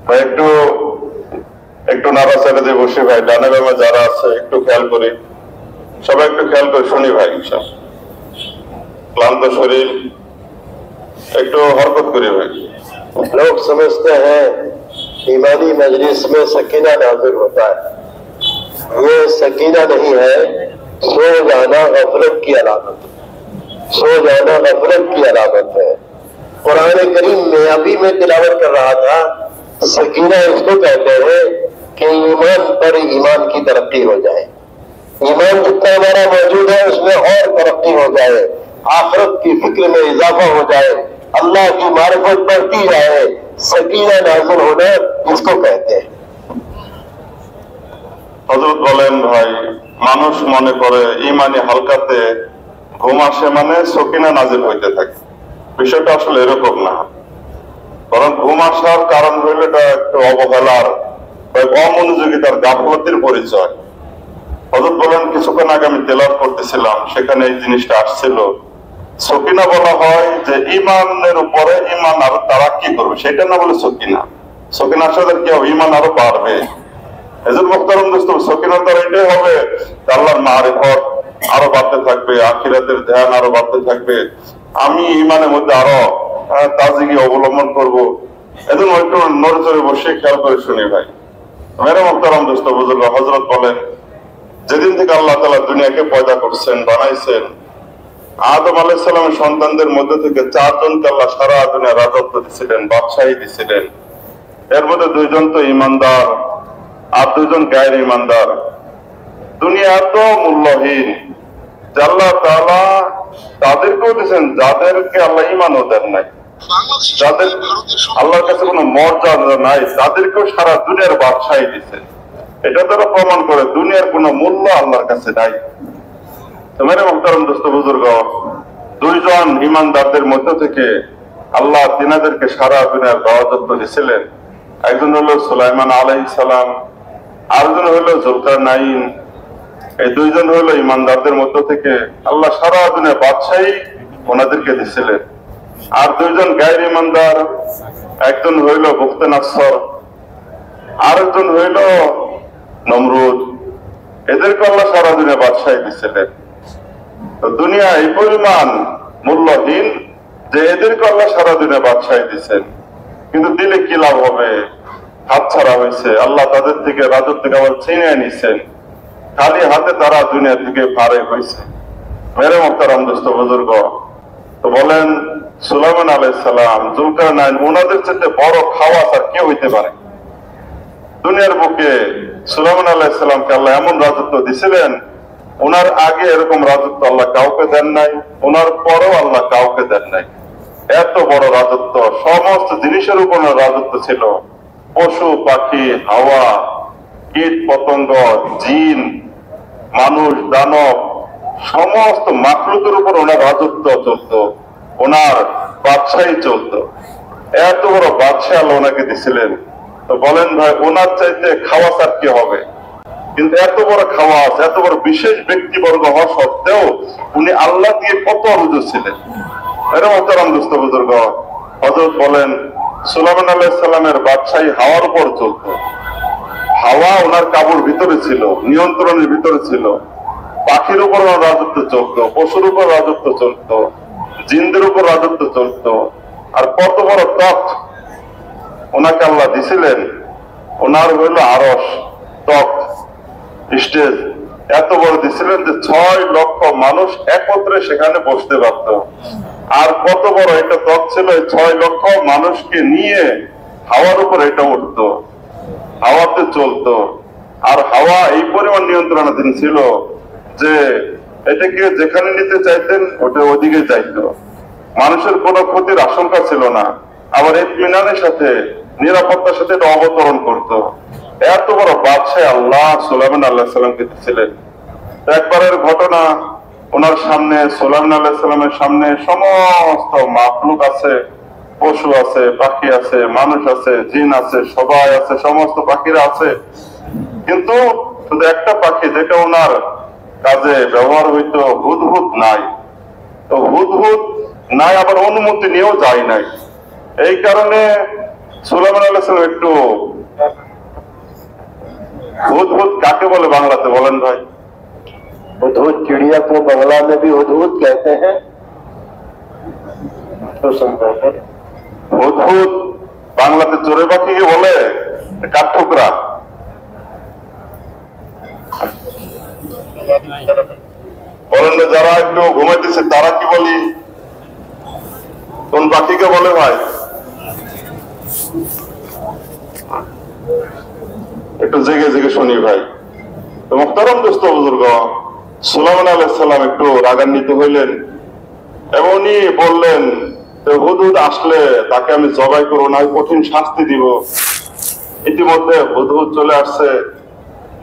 ভাই একটু নাড়াচাড়া দিয়ে বসে, ভাই ডানে বামে যারা আছে একটু খেয়াল করি, সবাই একটু খেয়াল করে শুনি ভাই। ক্লান্ত শরীর, একটু হরকত করি ভাই। लोग समझते हैं ईमानी मजलिस में सकीना नाज़िल होता है। ये सकीना नहीं है, सो जाना गफलत की अलामत, सो जाना गफलत की अलामत है। कुरान करीम में अभी मैं तिलावत कर रहा था, सकीना इसको कहते हैं कि ईमान पर ईमान की तरक्की हो जाए। ईमान जितना हमारा मौजूद है उसमें और तरक्की हो जाए, आखिरत की फिक्र में इजाफा हो जाए, अल्लाह की मारिफत बढ़ती जाए, सकीना नाज़िल होना इसको कहते हैं। হযরত বলেন, ভাই মানুষ মনে করে ইমানি হালকাতে ঘুম আসে মানে সকিনা নাজিল হইতে থাকে। বিষয়টা আসলে এরকম না, বরং ঘুম আসার কারণ হইল এটা একটু অবহেলার, অমনোযোগিতার, গাফলতির পরিচয়। হযরত বলেন, কিছুক্ষণ আগে আমি তেলাওয়াত করতেছিলাম, সেখানে এই জিনিসটা আসছিল। সকিনা বলা হয় যে ইমানের উপরে ইমান আরো তারাক্কি করবে, সেটা না বলে সকিনা। সকিনার সাথে কি হবে? ইমান আরো বাড়বে। এজন্য মুহতারাম দোস্ত, সকিনার দ্বারা এটাই হবে আল্লাহর মারিফত আরো বাড়তে থাকবে, আখিরাতের ধ্যান আরো বাড়তে থাকবে, আমি ইমানের মধ্যে আরো তাজিগি অবলম্বন করব। এজন্য একটু নড়ে চড়ে বসে খেয়াল করে শুনি ভাই। মেরে মুহতারাম দোস্ত বুজুর্গ, হযরত বলেন, যেদিন থেকে আল্লাহ তাআলা দুনিয়াকে পয়দা করছেন, বানাইছেন, আদম আলাইহিস সালামের সন্তানদের মধ্যে থেকে 4 জনকে আল্লাহ সারা দুনিয়া রাজত্ব দিয়েছিলেন, বাদশাহী দিয়েছিলেন। এর মধ্যে 2 জন তো ইমানদার আর 2 জন গায়র ইমানদার। দুনিয়া এত মূল্যহীন যে আল্লাহ তাআলা তাদেরকেও দিয়েছেন যাদেরকে আল্লাহ ঈমানও দেন নাই, যাদের আল্লাহর কাছে কোনো মর্যাদা নাই, তাদেরকেও সারা দুনিয়ার বাদশাহী দিয়েছেন। এটা দ্বারা প্রমাণ করে দুনিয়ার কোনো মূল্য আল্লাহর কাছে নাই। মেরে মুহতারাম দোস্ত বুজুর্গ, 2 জন ইমানদারদের মধ্য থেকে আল্লাহ তিনাদেরকে সারা দুনিয়ার রাজত্ব দিয়েছিলেন। একজন হলো সুলাইমান আলাইহিস সালাম, আরেকজন হলো যুলকারনাইন। এই 2 জন হলো ইমানদারদের মধ্য থেকে আল্লাহ সারা দুনিয়ার বাদশাহী ওনাদেরকে দিয়েছিলেন। আর 2 জন গায়র ইমানদার, একজন হইল বুখতে নাসর, আরেকজন হইল নমরুদ। এদেরকে আল্লাহ সারা দুনিয়া বাদশাহী দিয়েছিলেন। তো দুনিয়া এই পরিমাণ মূল্যহীন যে এদেরকে আল্লাহ সারা দুনিয়া বাদশাহী দিয়েছেন, কিন্তু দিলে কি লাভ হবে? হাত ছাড়া হয়েছে, আল্লাহ তাদের থেকে রাজত্ব থেকে আবার ছিনিয়ে নিছেন, খালি হাতে তারা দুনিয়া থেকে ফারেক হয়েছে। মেরে মুহতারাম দোস্ত বুজুর্গ, তো বলেন, সুলাইমান আলাইহিস সালাম, যুলকারনাইন, ওনাদের চেয়ে বড় খাওয়াস আর কে হইতে পারে? দুনিয়ার বুকে সুলাইমান আলাইহিস সালামকে আল্লাহ এমন রাজত্ব দিছিলেন ওনার আগে এরকম রাজত্ব আল্লাহ কাউকে দেন নাই, ওনার পরেও আল্লাহ কাউকে দেন নাই। এত বড় রাজত্ব, সমস্ত জিনিসের উপর রাজত্ব ছিল। পশু পাখি, হাওয়া, কীট পতঙ্গ, জিন, মানুষ, দানব, সমস্ত মাখলুকের উপর ওনার রাজত্ব চলত, ওনার বাদশাহী চলত। এত বড় বাদশাহ আল্লাহ ওনাকে দিছিলেন। তো বলেন ভাই, ওনার চাইতে খাওয়া আর কি হবে? কিন্তু এত বড় খাওয়াস, এত বড় বিশেষ ব্যক্তিবর্গ হওয়া সত্ত্বেও উনি আল্লাহ দিয়ে কত হুজুর ছিলেন। এরকম মোহতারাম দোস্ত বুজুর্গ, হযরত বলেন সুলাইমান আলাইহিস সালামের বাদশাহী হাওয়ার উপর চলত। হাওয়া ওনার কাবুর ভিতরে ছিল, নিয়ন্ত্রণের ভিতরে ছিল। পাখির উপর ওনার রাজত্ব চলতো, পশুর উপর রাজত্ব চলতো, জিনদের উপর রাজত্ব চলতো। আর কত বড় তখ্ত ওনাকে আল্লাহ দিছিলেন। ওনার হইল আরশ, তখ্ত, স্টেজ এত বড় দিছিলেন যে 6 লক্ষ মানুষ একত্রে সেখানে বসতে পারত। আর কত বড় এটা তখ্ত ছিল, 6 লক্ষ মানুষকে নিয়ে হাওয়ার উপর এটা উঠতো, হাওয়াতে চলতো। আর হাওয়া এই পরিমাণ নিয়ন্ত্রণাধীন ছিল যে এটাকে যেখানে নিতে চাইতেন ওটা ওদিকে যাইতো। মানুষের কোনো ক্ষতির আশঙ্কা ছিল না। আবার ইতমিনানের সাথে, নিরাপত্তার সাথে এটা অবতরণ করত। এত বড় বাদশাহ আল্লাহ সুলাইমান আলাইহিস সালামকে দিয়েছিলেন। একবারের ঘটনা, ওনার সামনে, সুলাইমান আলাইহিস সালামের সামনে সমস্ত মাখলুক আছে, পশু আছে, পাখি আছে, মানুষ আছে, জিন আছে, সবাই আছে, সমস্ত পাখিরা আছে। কিন্তু শুধু একটা পাখি যেটা ওনার কাজে ব্যবহার হইতো, হুদহুদ নাই। তো হুদহুদ নাই, আবার অনুমতি নিয়েও যায় নাই। এই কারণে সুলাইমান আলাইহিস সালাম একটু, হুদহুদ কাকে বলে বাংলাতে বলেন ভাই? हुदहुद चिड़िया को बंगला में भी हुदहुद कहते हैं। तो संभव হুদহুদ বাংলাতে চোরে পাখিকে বলে কাঠঠোকরা। বলেন না, যারা একটু ঘুমাইতেছে তারা কি বলি, কোন পাখিকে বলে ভাই? একটু জেগে জেগে শুনি ভাই। তো মুহতারাম দোস্ত বুজুর্গ, সুলাইমান আলাইহিস সালাম একটু রাগান্বিত হইলেন এবং উনি বললেন হুদহুদ আসলে তাকে আমি জবাই করবো না, কঠিন শাস্তি দিব। ইতিমধ্যে হুদহুদ চলে আসছে।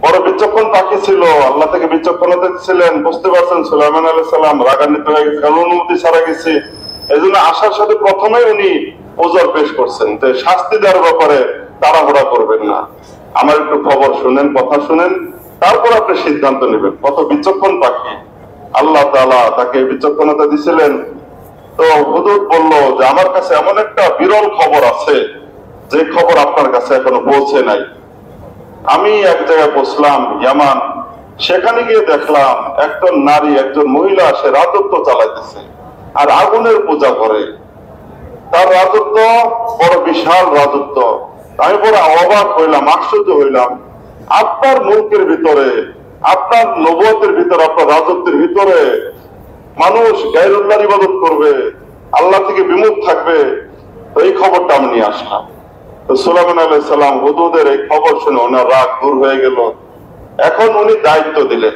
বড় বিচক্ষণ পাখি ছিল, আল্লাহ থেকে বিচক্ষণতা দিয়েছিলেন। বুঝতে পারছেন সুলাইমান আলাইহিস সালাম রাগান্বিত হয়ে গেছে, কারণ অনুমতি ছাড়া গেছে। এই জন্য আসার সাথে প্রথমেই উনি ওজর পেশ করছেন যে শাস্তি দেওয়ার ব্যাপারে তাড়াহুড়া করবেন না, আমার একটু খবর শুনেন, কথা শুনেন, তারপর আপনি সিদ্ধান্ত নেবেন। কত বিচক্ষণ পাখি, আল্লাহ তাআলা তাকে বিচক্ষণতা দিয়েছিলেন। তো হুদহুদ বলল যে আমার কাছে এমন একটা বিরল খবর আছে যে খবর আপনার কাছে এখনো পৌঁছে নাই। আমি এক জায়গায় বসলাম, ইয়ামান, সেখানে গিয়ে দেখলাম একজন নারী, একজন মহিলা, সে রাজত্ব চালাইতেছে আর আগুনের পূজা করে। তার রাজত্ব বড় বিশাল রাজত্ব। আমি বড় অবাক হইলাম, আশ্চর্য হইলাম। আপনার মুলকের ভিতরে, আপনার নবুয়তের ভিতরে, আপনার রাজত্বের ভিতরে মানুষ গায়রুল্লাহর ইবাদত করবে, আল্লাহ থেকে বিমুখ থাকবে। তো এই খবরটা আমি নিয়ে আসলাম। তো সুলাইমান আলাইহিস সালাম হুদহুদের এই খবর শুনে ওনার রাগ দূর হয়ে গেল। এখন উনি দায়িত্ব দিলেন,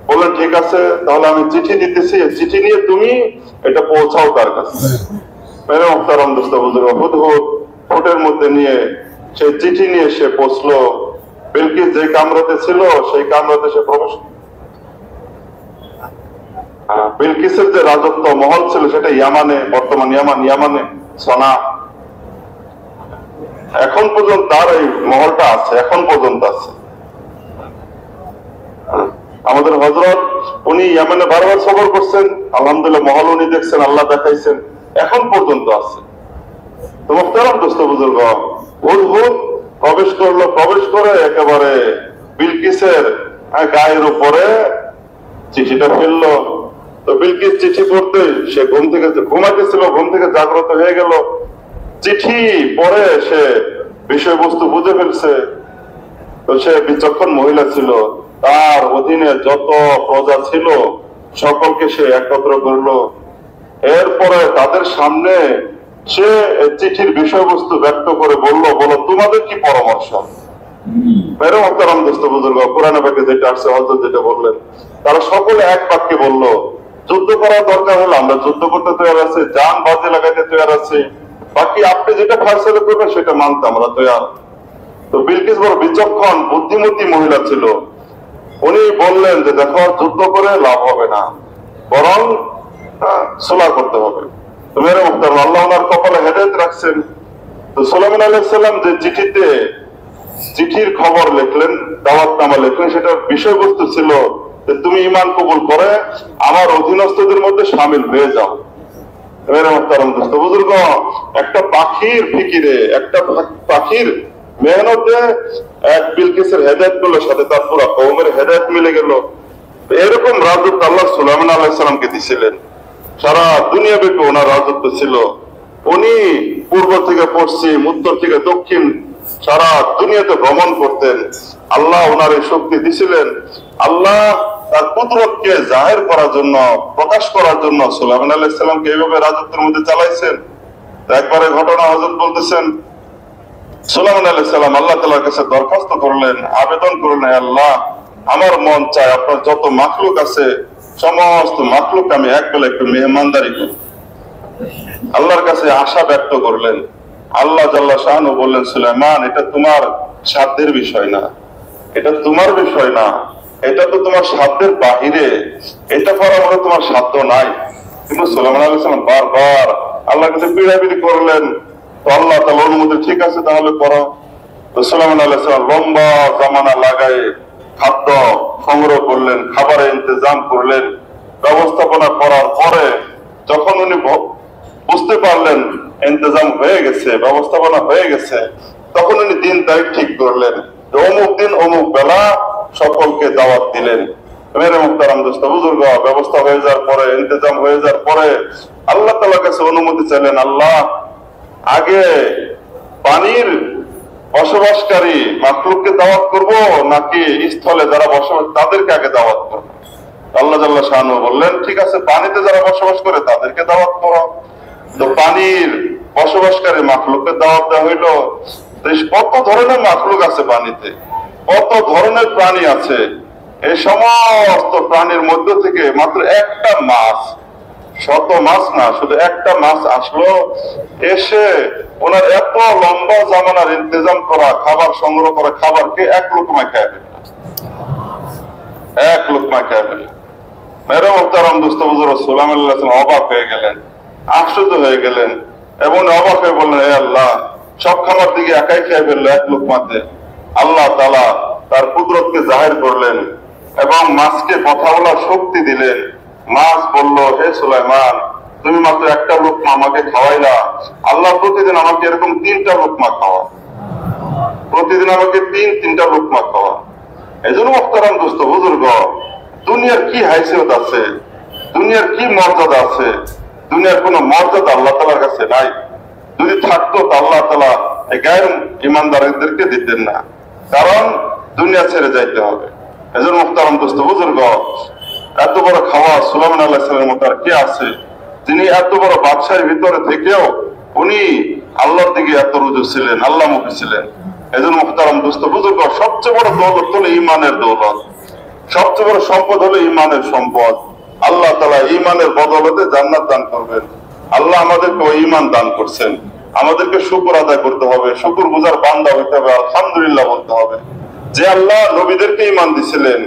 বললেন ঠিক আছে, তাহলে আমি চিঠি দিতেছি, চিঠি নিয়ে তুমি এটা পৌঁছাও তার কাছে। মেরে মুহতারাম দোস্ত বুজুর্গ, হুদহুদ ঠোঁটের মধ্যে নিয়ে সেই চিঠি নিয়ে সে পৌঁছলো। বিলকিস যে কামরাতে ছিল সেই কামরাতে সে প্রবেশ। বিলকিসের যে রাজত্ব মহল ছিল সেটা ইয়ামানে, বর্তমান ইয়ামানে সনা। এখন পর্যন্ত তার এই মহলটা আছে, এখন পর্যন্ত আছে। আমাদের হযরত উনি ইয়ামানে বারবার সফর করছেন, আলহামদুলিল্লাহ মহল উনি দেখছেন, আল্লাহ দেখাইছেন, এখন পর্যন্ত আছে। তো মুহতারাম দোস্ত বুজুর্গ, হুদহুদ প্রবেশ করলো, প্রবেশ করে একেবারে বিলকিসের গায়ের উপরে চিঠিটা ফেললো। তো বিলকিস চিঠি পড়তে, সে ঘুম থেকে ঘুমাইতেছিল, ঘুম থেকে জাগ্রত হয়ে গেল। চিঠি পড়ে সে বিষয়বস্তু বুঝে ফেলছে। তো সে বিচক্ষণ মহিলা ছিল, তার অধীনে যত প্রজা ছিল সকলকে সে একত্র করলো। এরপরে তাদের সামনে সে চিঠির বিষয়বস্তু ব্যক্ত করে বলল, বলো তোমাদের কি পরামর্শ? মেরে মোহতারাম দোস্ত বুজুর্গ, কোরআনে পাকে যেটা আসছে, হযরত যেটা বললেন, তারা সকলে এক বাক্যে বলল, যুদ্ধ করার দরকার হলে আমরা যুদ্ধ করতে তৈরি আছি, জান বাজে লাগাইতে তৈরি আছি, বাকি আপনি যেটা ফয়সালা করবেন সেটা মানতে আমরা তৈরি। তো বিলকিস বড় বিচক্ষণ বুদ্ধিমতী মহিলা ছিল। উনি বললেন যে দেখো, যুদ্ধ করে লাভ হবে না, বরং সুলাহ করতে হবে। তো মেরে মুহতারাম, আল্লাহ ওনার কপালে হেদায়েত রাখছেন। তো সুলাইমান আলাইহিস সালাম যে চিঠির খবর লিখলেন, দাওয়াতনামা লিখলেন, সেটার বিষয়বস্তু ছিল যে তুমি ঈমান কবুল করে আমার অধীনস্থদের মধ্যে শামিল হয়ে যাও। মেরে মুহতারাম দোস্ত বুজুর্গ, একটা পাখির ফিকিরে, একটা পাখির মেহনতে এক বিলকিসের হেদায়েত গুলোর সাথে তার পুরো কওমের হেদায়েত মিলে গেল। এরকম রাজত্ব আল্লাহ সুলাইমান আলাইহিস সালামকে দিয়েছিলেন। সারা দুনিয়া ব্যাপী ওনার রাজত্ব ছিল। উনি পূর্ব থেকে পশ্চিম, উত্তর থেকে দক্ষিণ সারা দুনিয়াতে ভ্রমণ করতেন। আল্লাহ ওনার এই শক্তি দিছিলেন। আল্লাহ তার কুদরতকে জাহির করার জন্য, প্রকাশ করার জন্য সুলাইমান আলাইহিস সালামকে এইভাবে রাজত্বের মধ্যে চালাইছেন। একবারে ঘটনা হযরত বলতেছেন, সুলাইমান আলাইহিস সালাম আল্লাহ তাআলার কাছে দরখাস্ত করলেন, আবেদন করলেন, হে আল্লাহ, আমার মন চায় আপনার যত মাখলুক আছে সমস্ত মাখলুক আমি একবেলা একটু মেহমানদারি করি। আল্লাহর কাছে আশা ব্যক্ত করলেন। আল্লাহ জাল্লা শাআনহু বললেন, সুলাইমান, এটা তোমার সাধ্যের বিষয় না, এটা তোমার বিষয় না, এটা তো তোমার সাধ্যের বাহিরে, এটা করা মানে তোমার সাধ্য নাই। কিন্তু সুলাইমান আলাইহিস সালাম বারবার আল্লাহর কাছে পিড়াপিড়ি করলেন। তো আল্লাহ তাআলা অনুমতি, ঠিক আছে তাহলে করো। তো সুলাইমান আলাইহিস সালাম লম্বা জামানা লাগায় খাদ্য সংগ্রহ করলেন, খাবারের ইন্তজাম করলেন। ব্যবস্থাপনা করার পরে যখন উনি বুঝতে পারলেন ইন্তজাম হয়ে গেছে, ব্যবস্থাপনা হয়ে গেছে, তখন উনি দিন তারিখ ঠিক করলেন। অমুক দিন অমুক বেলা সকলকে দাওয়াত দিলেন। মেরে মুহতারাম দোস্ত বুজুর্গ, ব্যবস্থা হয়ে যাওয়ার পরে, ইন্তজাম হয়ে যাওয়ার পরে আল্লাহ তাআলার কাছে অনুমতি চাইলেন, আল্লাহ, আগে পানির বসবাসকারী মাখলুককে দাওয়াত করব নাকি স্থলে যারা বসবাস তাদেরকে আগে দাওয়াত করব? আল্লাহ জাল্লা শাআনহু বললেন, ঠিক আছে, পানিতে যারা বসবাস করে তাদেরকে দাওয়াত করো। তো পানির বসবাসকারী মাখলুককে দাওয়াত দেওয়া হইল। কত ধরনের মাখলুক আছে পানিতে, কত ধরনের প্রাণী আছে। এই সমস্ত প্রাণীর মধ্য থেকে মাত্র একটা মাছ, শত মাছ না, শুধু একটা মাছ আসলো, এসে ওনার এত লম্বা জামানার ইন্তজাম করা, খাবার সংগ্রহ করা খাবারকে এক লোকমায় খেয়ে ফেলল, এক লোকমায় খেয়ে ফেলল। মেরে মুহতারাম দোস্ত বুজুর্গ, সুলাইমান আলাইহিস সালাম অবাক হয়ে গেলেন, আশ্চর্য হয়ে গেলেন এবং অবাক হয়ে বললেন, হে আল্লাহ, সব খাবার দিকে একাই খেয়ে ফেললো এক লোকমাতে। আল্লাহ তাআলা তার কুদরতকে জাহির করলেন এবং মাছকে কথা বলার শক্তি দিলেন। মাছ বলল, হে সুলাইমান, তুমি মাত্র একটা লোকমা আমাকে খাওয়াইলা, আল্লাহ প্রতিদিন আমাকে এরকম 3টা লোকমা খাওয়া, প্রতিদিন আমাকে 3-3টা লোকমা খাওয়া। এই জন্য মুহতারাম দোস্ত বুজুর্গ, দুনিয়ার কি হাইসিয়ত আছে, দুনিয়ার কি মর্যাদা আছে? দুনিয়ার কোন মর্যাদা আল্লাহ তাআলার কাছে নাই। যদি থাকতো তো আল্লাহ তাআলা এই গায়ের ইমানদারদেরকে দিতেন না, কারণ দুনিয়া ছেড়ে যাইতে হবে। এই জন্য মুহতারাম দোস্ত বুজুর্গ, এত বড় খাওয়া সুলাইমান আলাইহিস সালামের মতো আর কে আছে, যিনি এত বড় বাদশাহের ভিতরে থেকেও উনি আল্লাহর দিকে এত রুজু ছিলেন, আল্লাহমুখী ছিলেন। এই জন্য মুহতারাম দোস্ত বুজুর্গ, সবচেয়ে বড় দৌলত হলো ঈমানের দৌলত, সবচেয়ে বড় সম্পদ হলো ঈমানের সম্পদ। আল্লাহ তাআলা ঈমানের বদৌলতে জান্নাত দান করবেন। আল্লাহ আমাদেরকে ওই ঈমান দান করছেন। আমাদেরকে শুকর আদায় করতে হবে, শুকর গুজার বান্দা হইতে হবে, আলহামদুলিল্লাহ বলতে হবে। যে আল্লাহ নবীদেরকে ঈমান দিছিলেন,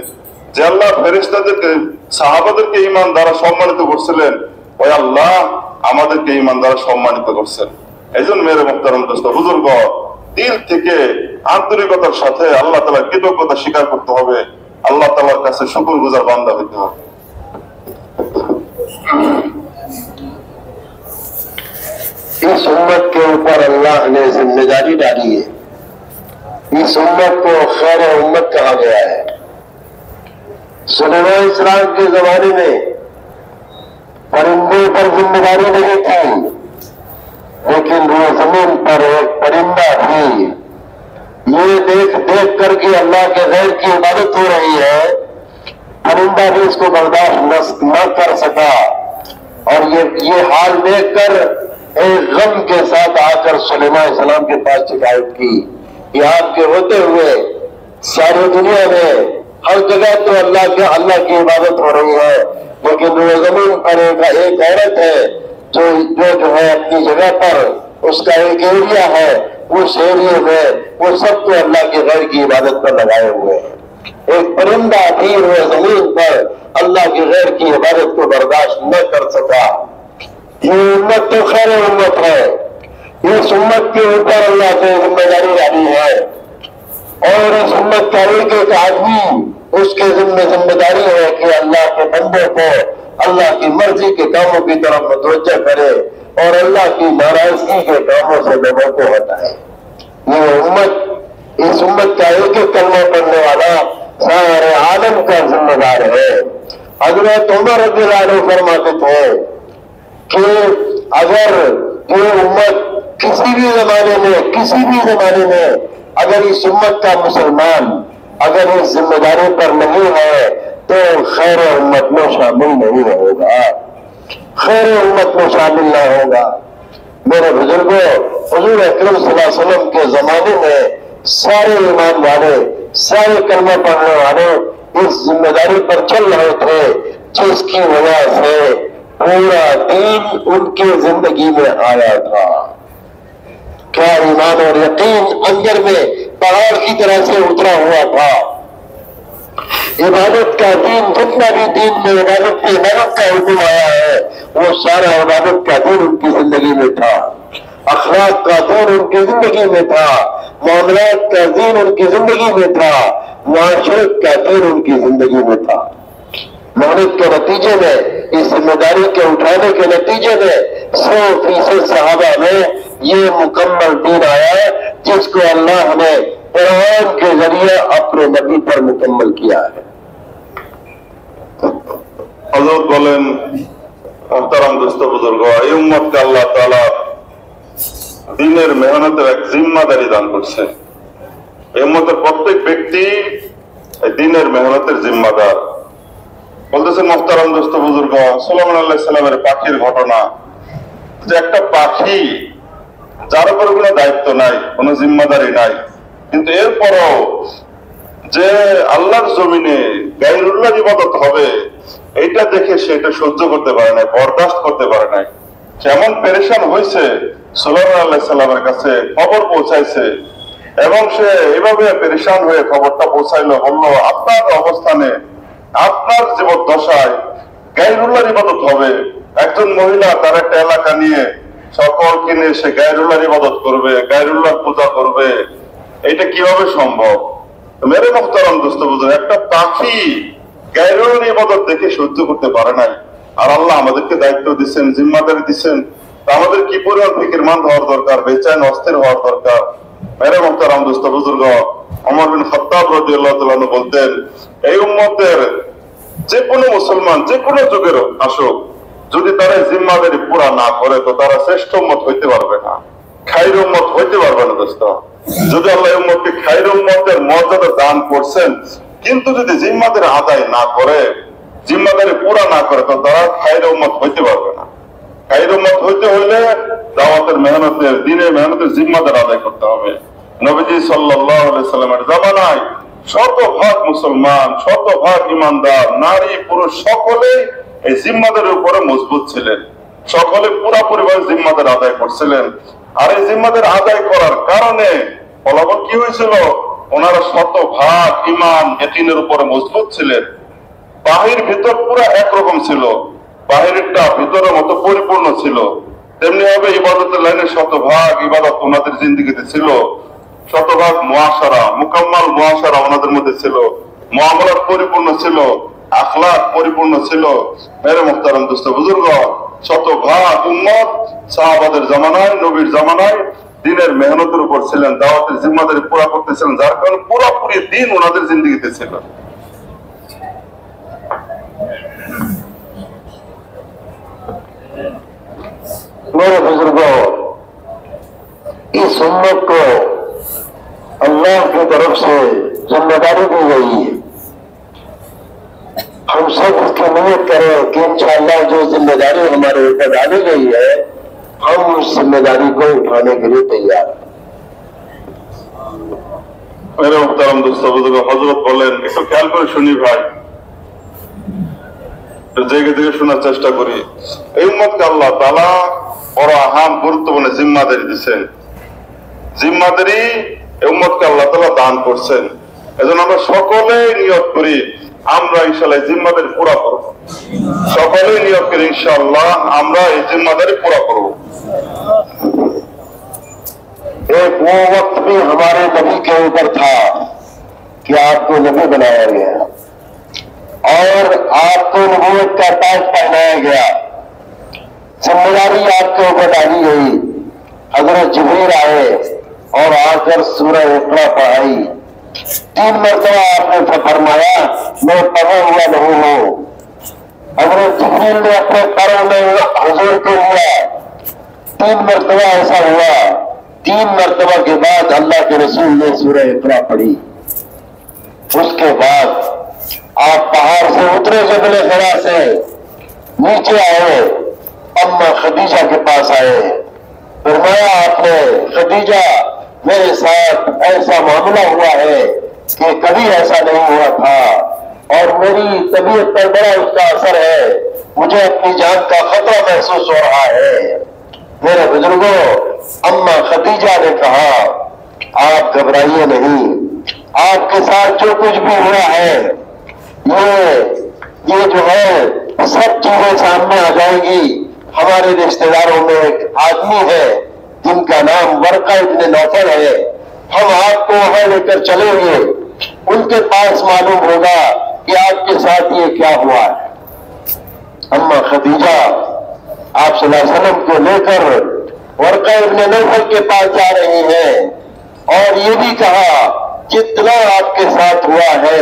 যে আল্লাহ ফেরেশতাদেরকে, সাহাবাদেরকে ঈমান দ্বারা সম্মানিত করছিলেন, ওই আল্লাহ আমাদেরকে ঈমান দ্বারা সম্মানিত করছেন। এইজন্য মেরে মুহতারাম দোস্ত বুজুর্গ, দিল থেকে আন্তরিকতার সাথে আল্লাহ তাআলার কৃতজ্ঞতা স্বীকার করতে হবে, আল্লাহ তাআলার কাছে শুকর গুজার বান্দা হইতে হবে। इस उम्मत के ऊपर अल्लाह ने जिम्मेदारी डाली है। इस उम्मत को खैर उम्मत कहा गया है। सुलेमान इस्लाम के जमाने में परिंदे पर जिम्मेदारी नहीं थी, लेकिन वो जमीन पर एक परिंदा भी ये देख कर कि अल्लाह के गैर की इबादत हो रही है, परिंदा भी इसको बर्दाश्त न कर सका और ये हाल देखकर एक गम के साथ आकर सुलेमान सलाम के पास शिकायत की कि आपके होते हुए सारी दुनिया में हर जगह तो अल्लाह की इबादत हो रही है, लेकिन वो जमीन पर एक औरत है जो है अपनी जगह पर उसका एक एरिया है, उस एरिया में वो सबको अल्लाह के गैर की इबादत पर लगाए हुए हैं। एक परिंदा भी हुए जमीन पर अल्लाह के गैर की इबादत को बर्दाश्त न कर सका। ये उम्मत तो खैर उम्मत है, इस उम्मत के ऊपर अल्लाह से जिम्मेदारी डाली है और इस उम्मत का एक आदमी उसके जिम्मेदारी है कि अल्लाह के बंदों को अल्लाह की मर्जी के कामों की तरफ मुतवज्जह करे और अल्लाह की नाराजगी के कामों से लोगों को हटाए। ये उम्मत, इस उम्मत का एक कलमा पढ़ने वाला सारे आलम का जिम्मेदार है। हज़रत उमर रज़ियल्लाहु अन्हु फरमाते थे कि अगर ये उम्मत किसी भी जमाने में अगर इस उम्मत का मुसलमान अगर इस जिम्मेदारी पर नहीं है तो खैर उम्मत में शामिल नहीं होगा, खैर उम्मत में शामिल न होगा। मेरे बुजुर्गों, हुजूर अकरम सल्लल्लाहु अलैहि वसल्लम के जमाने में सारे ईमान वाले, सारे कलमा पढ़ने वाले इस जिम्मेदारी पर चल रहे थे, जिसकी वजह से पूरा दीन उनकी जिंदगी में आया था। क्या ईमान और यकीन अंदर में पहाड़ की तरह से उतरा हुआ था। इबादत का दीन, जितना भी दीन में इबादत का हुक्म आया है वो सारा इबादत का दीन उनकी जिंदगी में था, अखलाक का दीन उनकी जिंदगी में था, मामलात का दीन उनकी जिंदगी में था, मुआशरत का दीन उनकी जिंदगी में था। मेहनत के नतीजे में, इस जिम्मेदारी के उठाने के नतीजे में 100% सहाबा में ये मुकम्मल दीन आया जिसको अल्लाह ने कुरान के जरिए अपने नबी पर मुकम्मल किया है। हजरत बोलें, मोहतरम दोस्तों बुजुर्ग, এই উম্মতকে আল্লাহ তাআলা দ্বীনের মেহনতের এক জিম্মাদারি দান করছে। এই উম্মতের প্রত্যেক ব্যক্তি দ্বীনের মেহনতের জিম্মাদার। বলতেছেন মোহতারাম দোস্ত বুজুর্গ, সুলাইমান আলাইহিস সালামের পাখির ঘটনা, যে একটা পাখি যার উপর কোনো দায়িত্ব নাই, কোনো জিম্মাদারি নাই, কিন্তু এরপরও যে আল্লাহর জমিনে গায়রুল্লাহর ইবাদত হবে এইটা দেখে সে এটা সহ্য করতে পারে না, বরদাস্ত করতে পারে না। কেমন পেরেশান হয়েছে, সুলাইমান আলাইহিস সালামের কাছে খবর পৌঁছাইছে এবং সে এভাবে পেরেশান হয়ে খবরটা পৌঁছাইলো, বললো আপনার অবস্থানে, আপনার জীবদ্দশায় গায়রুল্লাহর ইবাদত হবে। একজন মহিলা তার একটা এলাকা নিয়ে সকলকে নিয়ে সে গায়রুল্লাহর ইবাদত করবে, গায়রুল্লাহর পূজা করবে, এটা কিভাবে সম্ভব? মেরে মুহতারাম দোস্ত বুঝুন, একটা পাখি গায়রুল্লাহর ইবাদত দেখে সহ্য করতে পারে নাই, আর আল্লাহ আমাদেরকে দায়িত্ব দিচ্ছেন, জিম্মাদারি দিচ্ছেন, আমাদের কি পরিমাণ ফিকিরমান হওয়ার দরকার, বেচেন অস্থির হওয়ার দরকার। মেরে মুহতারাম দোস্ত বুজুর্গ, ওমর বিন খাত্তাব রাদিয়াল্লাহু তাআলা আনহু বলতেন, এই উম্মতের যে কোনো মুসলমান যে কোনো যুগের আসুক, যদি তারা জিম্মাদারি পুরা না করে তো তারা শ্রেষ্ঠ উম্মত হইতে পারবে না, খাইর উম্মত হইতে পারবে না। দোস্ত, যদি আল্লাহ উম্মতকে খাইর উম্মতের মর্যাদা দান করছেন, কিন্তু যদি জিম্মাদারি আদায় না করে, জিম্মাদারি পুরা না করে তো তারা খাইর উম্মত হইতে পারবে না। খাইর উম্মত হইতে হইলে দাওয়াতের মেহনতের, দ্বীনের মেহনতের জিম্মাদার আদায় করতে হবে। নবীজি সাল্লাল্লাহু আলাইহি সাল্লামের জামানায় শতভাগ মুসলমান, শতভাগ ইমানদার, নারী পুরুষ সকলেই এই জিম্মাদারের উপরে মজবুত ছিলেন, সকলে পুরাপুরিভাবে জিম্মাদার আদায় করছিলেন। আর এই জিম্মাদার আদায় করার কারণে ফলাফল কি হয়েছিল? ওনারা শতভাগ ইমান ইয়াকিনের উপরে মজবুত ছিলেন। বাহির ভিতর পুরা একরকম ছিল, বাহিরটা ভিতরের মতো পরিপূর্ণ ছিল। তেমনি ভাবে ইবাদতের লাইনে শতভাগ ইবাদত ওনাদের জিন্দেগিতে ছিল, শতভাগ মুআশারা, মুকাম্মাল মুআশারা ওনাদের মধ্যে ছিল, মুআমালাত পরিপূর্ণ ছিল, আখলাক পরিপূর্ণ ছিল। মেরে মুহতারাম দোস্ত বুজুর্গ, শতভাগ উম্মত সাহাবাদের জামানায়, নবীর জামানায় দ্বীনের মেহনতের উপর ছিলেন, দাওয়াতের জিম্মাদারি পুরা করতেছিলেন, যার কারণে পুরোপুরি দ্বীন ওনাদের জিন্দেগিতে ছিল। मेरे बुजुर्गों, इस उम्मत को अल्लाह की तरफ से जिम्मेदारी दी गई है। हम सब इसकी नियत करें कि इंशाअल्लाह जो जिम्मेदारी हमारे ऊपर डाली गई है, हम उस जिम्मेदारी को उठाने के लिए तैयार हैं। मेरे मुहतरम दोस्तों बुजुर्ग हजरत বলেন একটু খেয়াল করে শুনি ভাই, জেগে জেগে শোনার চেষ্টা করি। এই উম্মতকে আল্লাহ তাআলা বড় আহাম গুরুত্বপূর্ণ জিম্মাদারি দিচ্ছেন। জিম্মাদারি এই উম্মতকে আল্লাহ তাআলা দান করছেন। এজন্য আমরা সকলে নিয়ত করি আমরা ইনশাআল্লাহ জিম্মাদারি পুরা করব। সকলে নিয়ত করি ইনশাআল্লাহ আমরা এই জিম্মাদারি পুরা করব। एक वो वक्त भी हमारे नबी के ऊपर था कि आपको नबी बनाया गया और आपको नबूवत का ताज पहनाया गया, जिम्मेदारी आपके ऊपर डाली गई। हजरत जिब्रील आए और आकर सूरह इक़रा पढ़ाई। 3 मरतबा आपने फरमाया मैं पढ़ा हुआ नहीं हूं। हजरत जिब्रील ने अपने पैरों में हुजूर को लिया। 3 मरतबा ऐसा हुआ। 3 मरतबा के बाद अल्लाह के रसूल ने सूरह इक़रा पढ़ी। उसके बाद आप पहाड़ से उतरे, जबल हिरा से नीचे आए, अम्मा खदीजा के पास आए। फरमाया आपने खदीजा मेरे साथ ऐसा मामला हुआ है कि कभी ऐसा नहीं हुआ था और मेरी तबीयत पर बड़ा उसका असर है, मुझे अपनी जान का खतरा महसूस हो रहा है। मेरे बुजुर्गों, अम्मा खदीजा ने कहा आप घबराइए नहीं, आपके साथ जो कुछ भी हुआ है ये जो है सब चीजें सामने आ जाएंगी। हमारे रिश्तेदारों में एक आदमी है जिनका नाम वर्का इब्न नौफल है, हम आपको वहां लेकर चलेंगे, उनके पास मालूम होगा कि आपके साथ ये क्या हुआ है। अम्मा खदीजा आप सल्लल्लाहु अलैहि वसल्लम को लेकर वर्का इब्न नौफल के पास जा रही हैं और ये भी कहा जितना आपके साथ हुआ है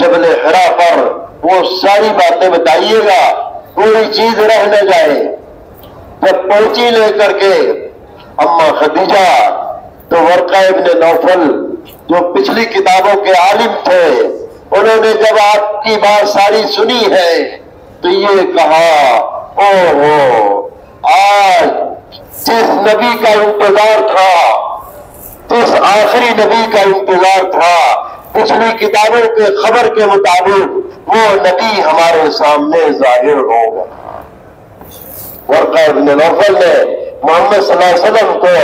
जबल हिरा पर वो सारी बातें बताइएगा, कोई चीज रह न जाए। जब पहुंची लेकर के अम्मा खदीजा तो वर्का इब्न नौफल जो पिछली किताबों के आलिम थे, उन्होंने जब आपकी बात सारी सुनी है तो ये कहा ओहो, आज जिस नबी का इंतजार था, जिस आखिरी नबी का इंतजार था, पिछली किताबों के खबर के मुताबिक वो नबी हमारे सामने जाहिर होगा। वर्का इब्न नौफल ने मोहम्मद सल्लल्लाहु अलैहि वसल्लम को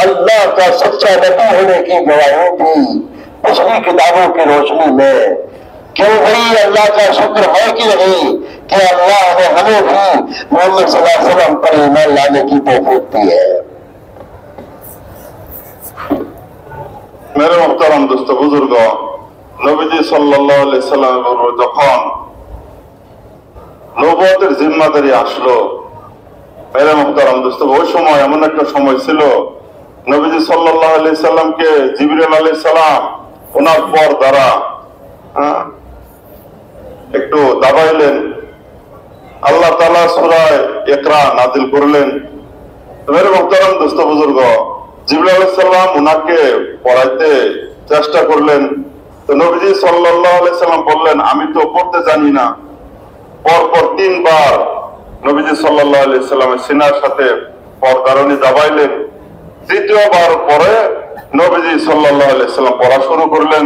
अल्लाह का सच्चा नबी होने की गवाही दी पिछली किताबों की रोशनी में। क्यों भाई, अल्लाह का शुक्र है कि नहीं कि अल्लाह ने हमें भी मोहम्मद सल्लल्लाहु अलैहि वसल्लम पर ईमान लाने की तौफीक दी है। मेरे मुहतरम दोस्त बुजुर्ग, নবীজি সাল্লাল্লাহু আলাইহি সাল্লাম যখন নবুয়তের জিম্মাদারি আসলো, মেরে মুহতারাম দোস্ত, ওই সময় এমন একটা সময় ছিল নবীজি সাল্লাল্লাহু আলাইহি সাল্লামকে জিবরিল আলাইহিস সালাম ওনার পর দ্বারা একটু দাবাইলেন। আল্লাহ তাআলা সূরা ইকরা নাযিল করলেন। মেরে মুহতারাম দোস্ত বুজুর্গ, জিবরিল আলাইহিস সালাম ওনাকে পড়াইতে চেষ্টা করলেন। তো নবীজি সাল্লাল্লাহু আলাইহি সাল্লাম বললেন আমি তো পড়তে জানি না। পরপর 3 বার নবীজি সাল্লাল্লাহু আলাইহি সাল্লামের সিনার সাথে পরদারণি দাবাইলেন। 3য় বার পরে নবীজি সাল্লাল্লাহু আলাইহি সাল্লাম পড়া শুরু করলেন।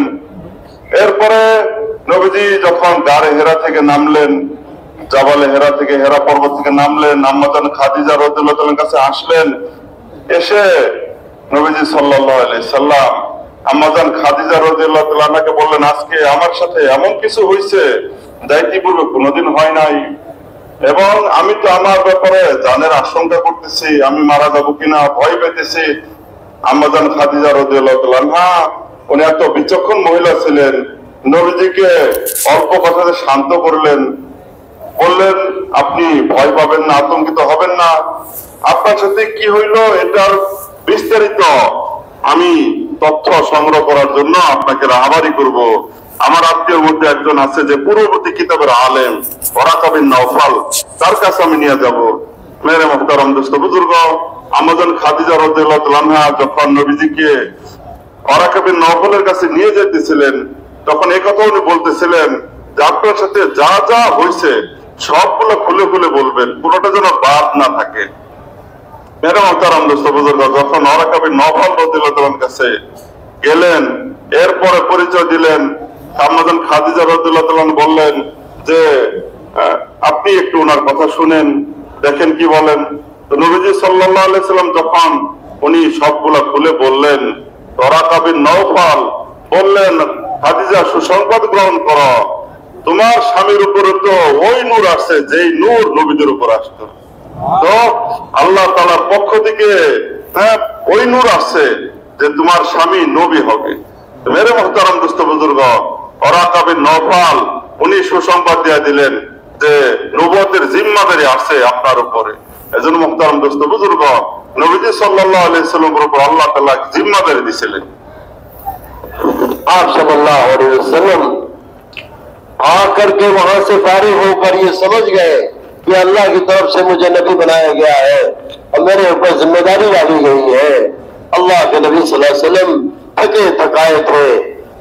এরপরে নবীজি যখন গারে হেরা থেকে নামলেন, জাবালে হেরা থেকে, হেরা পর্বত থেকে নামলেন, আম্মা জান খাদিজা রাদিয়াল্লাহু তাআলার কাছে আসলেন। এসে নবীজি সাল্লাল্লাহু আলাইহি সাল্লাম আম্মা জান খাদিজা রাদিয়াল্লাহু তাআলাকে বললেন আজকে আমার সাথে এমন কিছু হয়েছে যা ইতিপূর্বে কোনোদিন হয় নাই, এবং আমি তো আমার ব্যাপারে জানের আশঙ্কা করতেছি, আমি মারা যাবো কিনা ভয় পেতেছি। আম্মা জান খাদিজা রাদিয়াল্লাহু তাআলা উনি এত বিচক্ষণ মহিলা ছিলেন, নবীজিকে অল্প কথাতে শান্ত করলেন, বললেন আপনি ভয় পাবেন না, আতঙ্কিত হবেন না, আপনার সাথে কি হইলো এটার বিস্তারিত আমি তথ্য সংগ্রহ করার জন্য আপনাকে রাহাবারি করব। আমার আত্মীয়ের মধ্যে একজন আছে যে পূর্ববর্তী কিতাবের আলেম ওরাকা বিন নওফল, তার কাছে আমি নিয়ে যাব। মেরে মুহতারাম দোস্ত বুজুর্গ, আম্মা জান খাদিজা রাদিয়াল্লাহু তাআলা যখন নবীজিকে ওরাকা বিন নওফলের কাছে নিয়ে যেতেছিলেন তখন এই কথা উনি বলতেছিলেন যে আপনার সাথে যা যা হয়েছে সবগুলো খুলে খুলে বলবেন, কোনোটা যেন বাদ না থাকে। মেরে মুহতারাম দোস্ত বুজুর্গ, যখন ওরাকা বিন নওফল রাদিয়াল্লাহু তাআলার কাছে গেলেন, এরপরে পরিচয় দিলেন। আম্মাজান খাদিজা রাদিয়াল্লাহু তাআলা বললেন যে আপনি একটু ওনার কথা শুনেন, দেখেন কি বলেন। তো নবীজি সাল্লাল্লাহু আলাইহি সাল্লাম যখন উনি সবগুলা খুলে বললেন, ওরাকা বিন নওফাল বললেন, খাদিজা সুসংবাদ গ্রহণ করো, তোমার স্বামীর উপরে তো ওই নূর আসছে যেই নূর নবীদের উপর আসতো। তো আল্লাহ তাআলার পক্ষ থেকে ওই নূর আসছে যে তোমার স্বামী নবী হবে। মেরে মুহতারাম দোস্ত বুজুর্গ, ওরাকা বিন নওফাল উনি সুসংবাদ দিয়ে দিলেন যে নবুয়তের জিম্মাদারি আছে আপনার উপরে। এজন্য মুহতারাম দোস্ত বুজুর্গ, নবীজি সাল্লাল্লাহু আলাইহি সাল্লামের উপর আল্লাহ তাআলা জিম্মাদারি দিয়েছিলেন। आप सल्लल्लाहु अलैहि वसल्लम आकर के वहां से फारिग होकर ये समझ गए कि अल्लाह की तरफ से मुझे नबी बनाया गया है और मेरे ऊपर जिम्मेदारी डाली गई है। अल्लाह के नबी सल्लल्लाहु अलैहि वसल्लम थके थकाए थे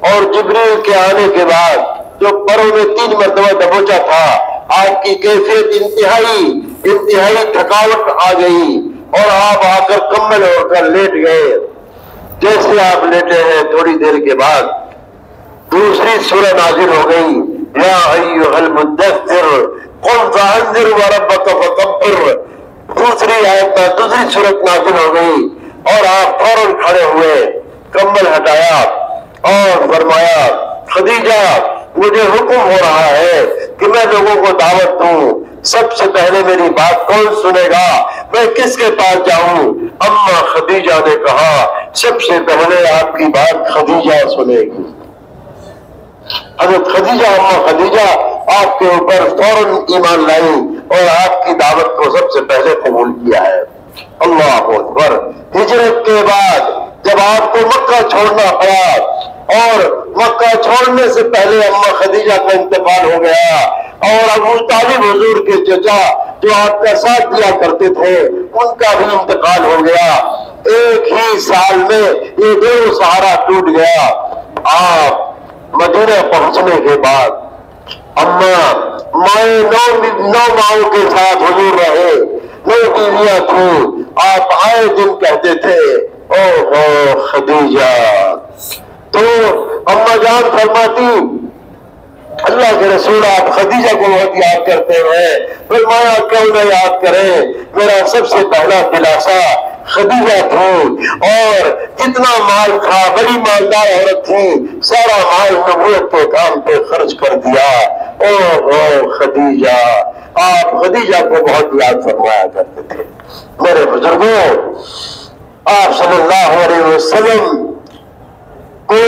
और जिब्रील के आने के बाद जो परों में 3 मरतबा दबोचा था, आपकी कैफियत इंतहाई थकावट आ गई और आप आकर कम्बल ओढ़कर लेट गए। जैसे आप लेटे हैं थोड़ी देर के बाद दूसरी सूरह नाजिल हो गई, या अय्युहल मुद्दस्सिर कुम फअंज़िर व रब्बक फकब्बिर। दूसरी आयत में दूसरी सूरत नाजिल हो गई और आप फौरन खड़े हुए, कम्बल हटाया और फरमाया, खदीजा मुझे हुक्म हो रहा है कि मैं लोगों को दावत दूं, सबसे पहले मेरी बात कौन सुनेगा, मैं किसके पास जाऊं? अम्मा खदीजा ने कहा, सबसे पहले आपकी बात खदीजा सुनेगी। हजरत खदीजा, अम्मा खदीजा आपके ऊपर फौरन ईमान लाई और आपकी दावत को सबसे पहले कबूल किया है। अल्लाह अकबर। हिजरत के बाद जब आपको मक्का छोड़ना पड़ा और मक्का छोड़ने से पहले अम्मा खदीजा का इंतकाल हो गया और अबू तालिब हुजूर के चचा जो आपका साथ दिया करते थे उनका भी इंतकाल हो गया। एक ही साल में ये दो सहारा टूट गया। आप मदीना पहुंचने के बाद अम्मा माए 9 माओं के साथ हुजूर रहे, 9 बीवियां थी। आप आए दिन कहते थे, ओहो खदीजा। तो अम्मा जान फरमाती, अल्लाह के रसूल आप खदीजा को बहुत याद करते हैं। फरमाया, क्यों न याद करें, मेरा सबसे पहला दिलासा खदीजा थी और जितना माल था, बड़ी मालदार औरत थी, सारा माल नबूवत के काम पे खर्च कर दिया। ओहो खदीजा। आप खदीजा को बहुत याद फरमाया करते थे। मेरे बुजुर्गों, आप सल्लल्लाहु अलैहि वसल्लम को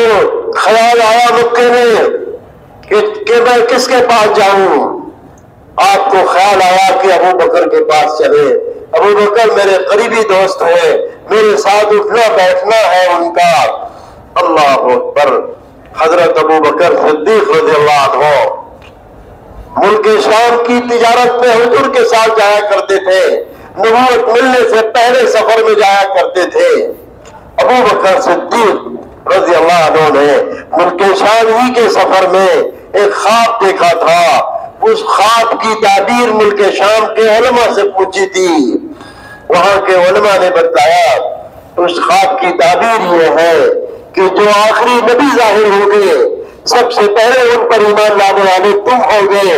ख्याल आया मक्के में कि मैं किसके पास जाऊं? आपको ख्याल आया कि अबू बकर के पास चले। अबू बकर मेरे करीबी दोस्त है, मेरे साथ उठना बैठना है उनका। अल्लाह अकबर। हजरत अबू बकर सिद्दीक रज़ियल्लाहु अन्हु मुल्क शाम की तिजारत में हुजूर के साथ जाया करते थे। नबूवत मिलने से पहले सफर में जाया करते थे। अबू बकर सिद्दीक रज़ियल्लाहु अन्हु ने मुल्क शाम ही के सफर में एक ख्वाब देखा था। उस ख्वाब की ताबीर मुल्क शाम के उलमा से पूछी थी। वहां के उलमा ने बताया, उस ख्वाब की ताबीर ये है कि जो आखिरी नबी जाहिर होंगे, सबसे पहले उन पर ईमान लाने वाले तुम होगे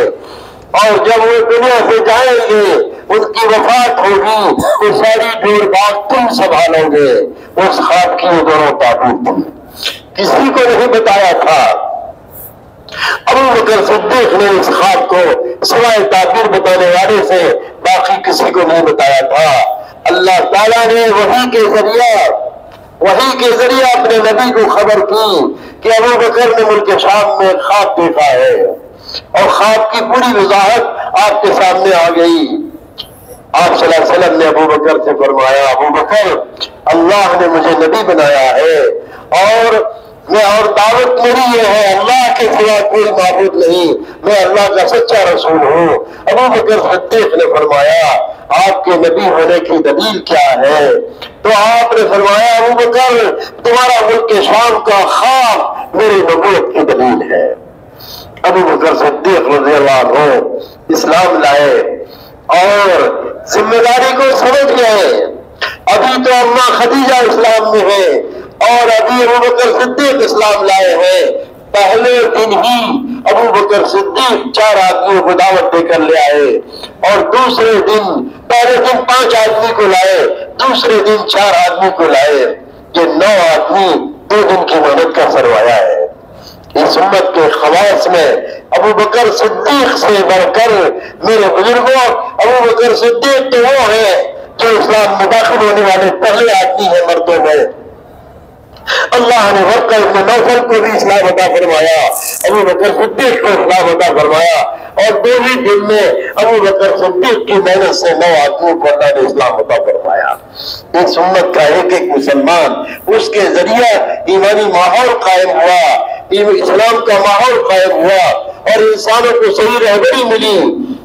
और जब वो दुनिया से जाएंगे, उनकी वफात होगी तो सारी भीड़ भाग तुम संभालोगे। उस ख्वाब की ये दोनों ताबीर थी, किसी को नहीं बताया था। अबू बकर सिद्दीक ने इस ख्वाब को सिवाय ताबीर बताने वाले से बाकी किसी को नहीं बताया था। अल्लाह ताला ने वही के जरिए अपने नबी को खबर की कि अबू बकर ने मुल्क शाम में ख्वाब देखा है और ख्वाब की पूरी वजाहत आपके सामने आ गई। आप सल्लल्लाहु अलैहि वसल्लम ने अबू बकर से फरमाया, अबू बकर, अल्लाह ने मुझे नबी बनाया है और दावत मेरी ये है, अल्लाह के सिवा कोई माबूद नहीं, मैं अल्लाह का सच्चा रसूल हूँ। अबू बकर सिद्दीक ने फरमाया, आपके नबी होने की दलील क्या है? तो आपने फरमाया, अबू बकर, तुम्हारा मुल्क शाम का ख्वाब मेरी नबूवत की दलील है। अबू बकर सिद्दीक रज़ियल्लाहु अन्हु इस्लाम लाए और जिम्मेदारी को समझ गए। अभी तो अम्मा खदीजा इस्लाम में है اور ابھی ابو بکر صدیق اسلام لائے ہیں، پہلے دن ہی ابو بکر صدیق 4 آدمیوں کو دعوت دے کر لے آئے، اور دوسرے دن، پہلے دن 5 آدمی کو لائے، دوسرے دن 4 آدمی کو لائے، یہ 9 آدمی 2 دن کی محنت کا سرمایہ ہے۔ اس امت کے خواص میں ابو بکر صدیق سے بڑھ کر میرے بزرگوں، ابو بکر صدیق تو وہ ہے جو اسلام میں داخل ہونے والے پہلے آدمی ہیں مردوں میں۔ اللہ نے ورقہ ابن نوفل کو بھی اسلام عطا فرمایا، ابو بکر صدیق کو اسلام عطا فرمایا، اور 2 ہی دن میں ابو بکر صدیق کی محنت سے 9 آدمیوں کو اللہ نے اسلام عطا فرمایا۔ اس امت کا ایک ایک مسلمان، اس کے ذریعہ ایمانی ماحول قائم ہوا، اسلام کا ماحول قائم ہوا، اور انسانوں کو صحیح رہبری ملی۔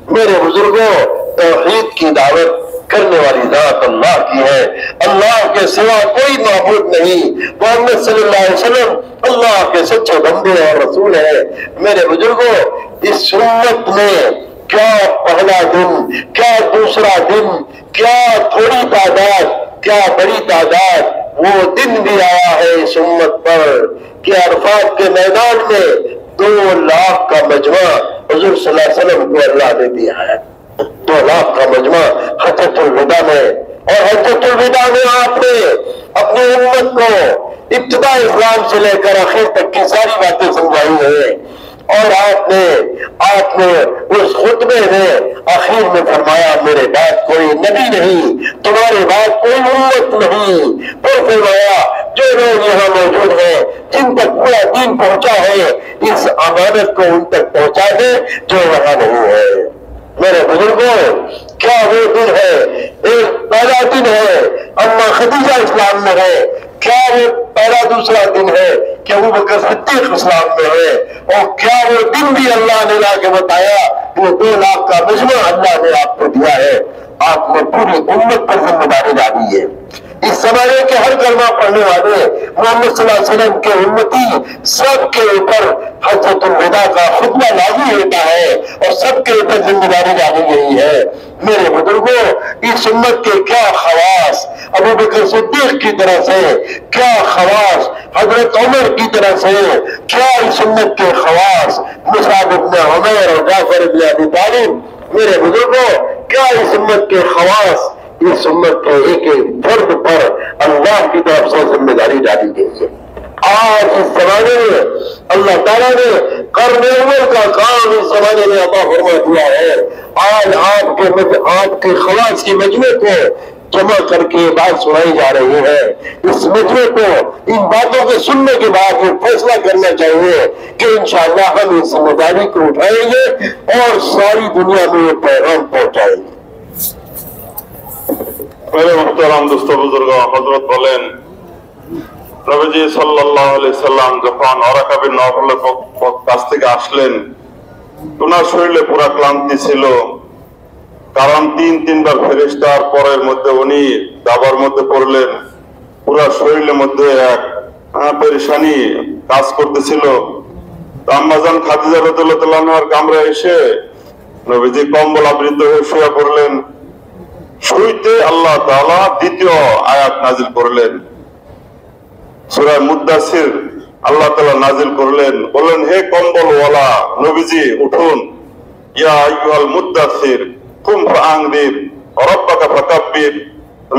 میرے بزرگوں، توحید کی دعوت کرنے والی ذات اللہ کی ہے، اللہ کے سوا کوئی معبود نہیں، محمد صلی اللہ علیہ وسلم اللہ کے سچے بندے اور رسول ہیں۔ میرے بزرگوں، اس امت میں کیا پہلا دن، کیا دوسرا دن، کیا تھوڑی تعداد، کیا بڑی تعداد، وہ دن بھی آیا ہے اس امت پر کہ عرفات کے میدان میں 2 لاکھ کا مجمع حضور صلی اللہ علیہ وسلم کو اللہ نے دیا ہے۔ 2 لاکھ کا مجمع حجۃ الوداع میں، اور حجۃ الوداع میں آپ نے اپنی امت کو ابتدا اسلام سے لے کر آخر تک کی ساری باتیں سمجھائی ہیں، اور آپ نے اس خطبے میں آخر میں فرمایا میرے بعد کوئی نبی نہیں، تمہارے بعد کوئی امت نہیں، پھر فرمایا جو لوگ یہاں موجود ہیں جن تک پورا دین پہنچا ہے اس امانت کو ان تک پہنچا دے جو وہاں نہیں ہے۔ میرے بزرگوں، کیا وہ دن ہے، ایک پہلا دن ہے اما خدیجہ اسلام میں ہے، کیا وہ پہلا دوسرا دن ہے کہ ابو بکر صدیق اسلام میں ہے، اور کیا وہ دن بھی اللہ نے لا کے بتایا، وہ 2 لاکھ کا مجمع اللہ نے آپ کو دیا ہے، آپ نے پوری امت پر ذمہ داری ڈالی ہے۔ اس زمانے کے ہر کلمہ پڑھنے والے محمد صلی اللہ علیہ وسلم کے امتی سب کے اوپر حجۃ الوداع کا خطبہ لازمی ہوتا ہے، اور سب کے اوپر ذمہ داری ڈالی گئی ہے۔ میرے بزرگوں، اس امت کے کیا خواص ابو بکر صدیق کی طرح سے، کیا خواص حضرت عمر کی طرح سے، کیا اس امت کے خواص مصعب بن عمیر اور جعفر بن ابی طالب۔ میرے بزرگوں، کیا اس امت کے خواص، اس امت کے ایک ایک فرد پر اللہ کی طرف سے ذمہ داری ڈالی گئی ہے۔ آج اس زمانے میں اللہ تعالیٰ نے قرن اول کا کام اس زمانے میں عطا فرما دیا ہے۔ آج آپ کے خواص کے مجمع کو جمع کر کے بات سنائی جا رہی ہے۔ اس مجمع کو ان باتوں کے سننے کے بعد یہ فیصلہ کرنا چاہیے کہ انشاءاللہ ہم اس ذمہ داری کو اٹھائیں گے اور ساری دنیا میں یہ پیغام پہنچائیں گے۔ میرے محترم دوست بزرگ حضرت বলেন নবীজি সাল্লাল্লাহু আলাইহি সাল্লাম যখন ওরাকা বিন নওফলের কাছ থেকে আসলেন, ওনার শরীরে পুরা ক্লান্তি ছিল, কারণ 3-3 বার ফেরেশতার পরের মধ্যে উনি দাবার মধ্যে পড়লেন, পুরা শরীরের মধ্যে এক পেরেশানি কাজ করতেছিল। আম্মাজান খাদিজা রাদিয়াল্লাহু তাআলা আনহার কামরায় এসে নবীজি কম্বল আবৃত হয়ে শুয়ে পড়লেন। শুইতে আল্লাহ তাআলা দ্বিতীয় আয়াত নাজিল করলেন, সূরা মুদ্দাসির আল্লাহ তাআলা নাজিল করলেন, বললেন হে কম্বলওয়ালা নবীজি উঠুন, ইয়া আইয়ুহাল মুদ্দাসির কুম ফাআনদির রাব্বাকা ফাকাব্বির।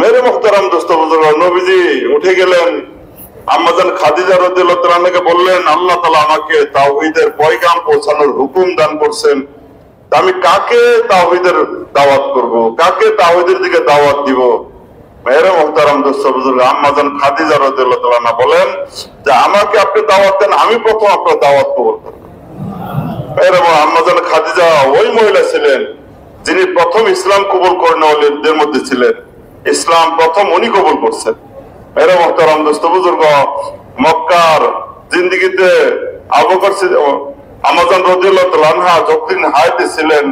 মেরে মুহতারাম দোস্ত বুজুর্গ, নবীজি উঠে গেলেন, আম্মাজান খাদিজা রাদিয়াল্লাহু তাআলা আনহাকে বললেন আল্লাহ তাআলা আমাকে তাওহীদের পয়গাম পৌঁছানোর হুকুম দান করছেন, আমি কাকে তাওহীদের দাওয়াত করব, কাকে তাওহীদের দিকে দাওয়াত দিব। মেরে মুহতারাম দোস্ত বুজুর্গ, আম্মাজান খাদিজা রাদিয়াল্লাহু তাআলা আনহা বলেন যে আমাকে আপনি দাওয়াত দেন, আমি প্রথম আপনার দাওয়াত কবুল করব। মেরে আম্মাজান খাদিজা ওই মহিলা ছিলেন যিনি প্রথম ইসলাম কবুল করেনওয়ালাদের মধ্যে ছিলেন, ইসলাম প্রথম উনি কবুল করছেন। মেরে মুহতারাম দোস্ত বুজুর্গ, মক্কার জিন্দেগিতে আবু বকর আম্মাজান রাদিয়াল্লাহু তাআলা আনহা যতদিন হায়াতে ছিলেন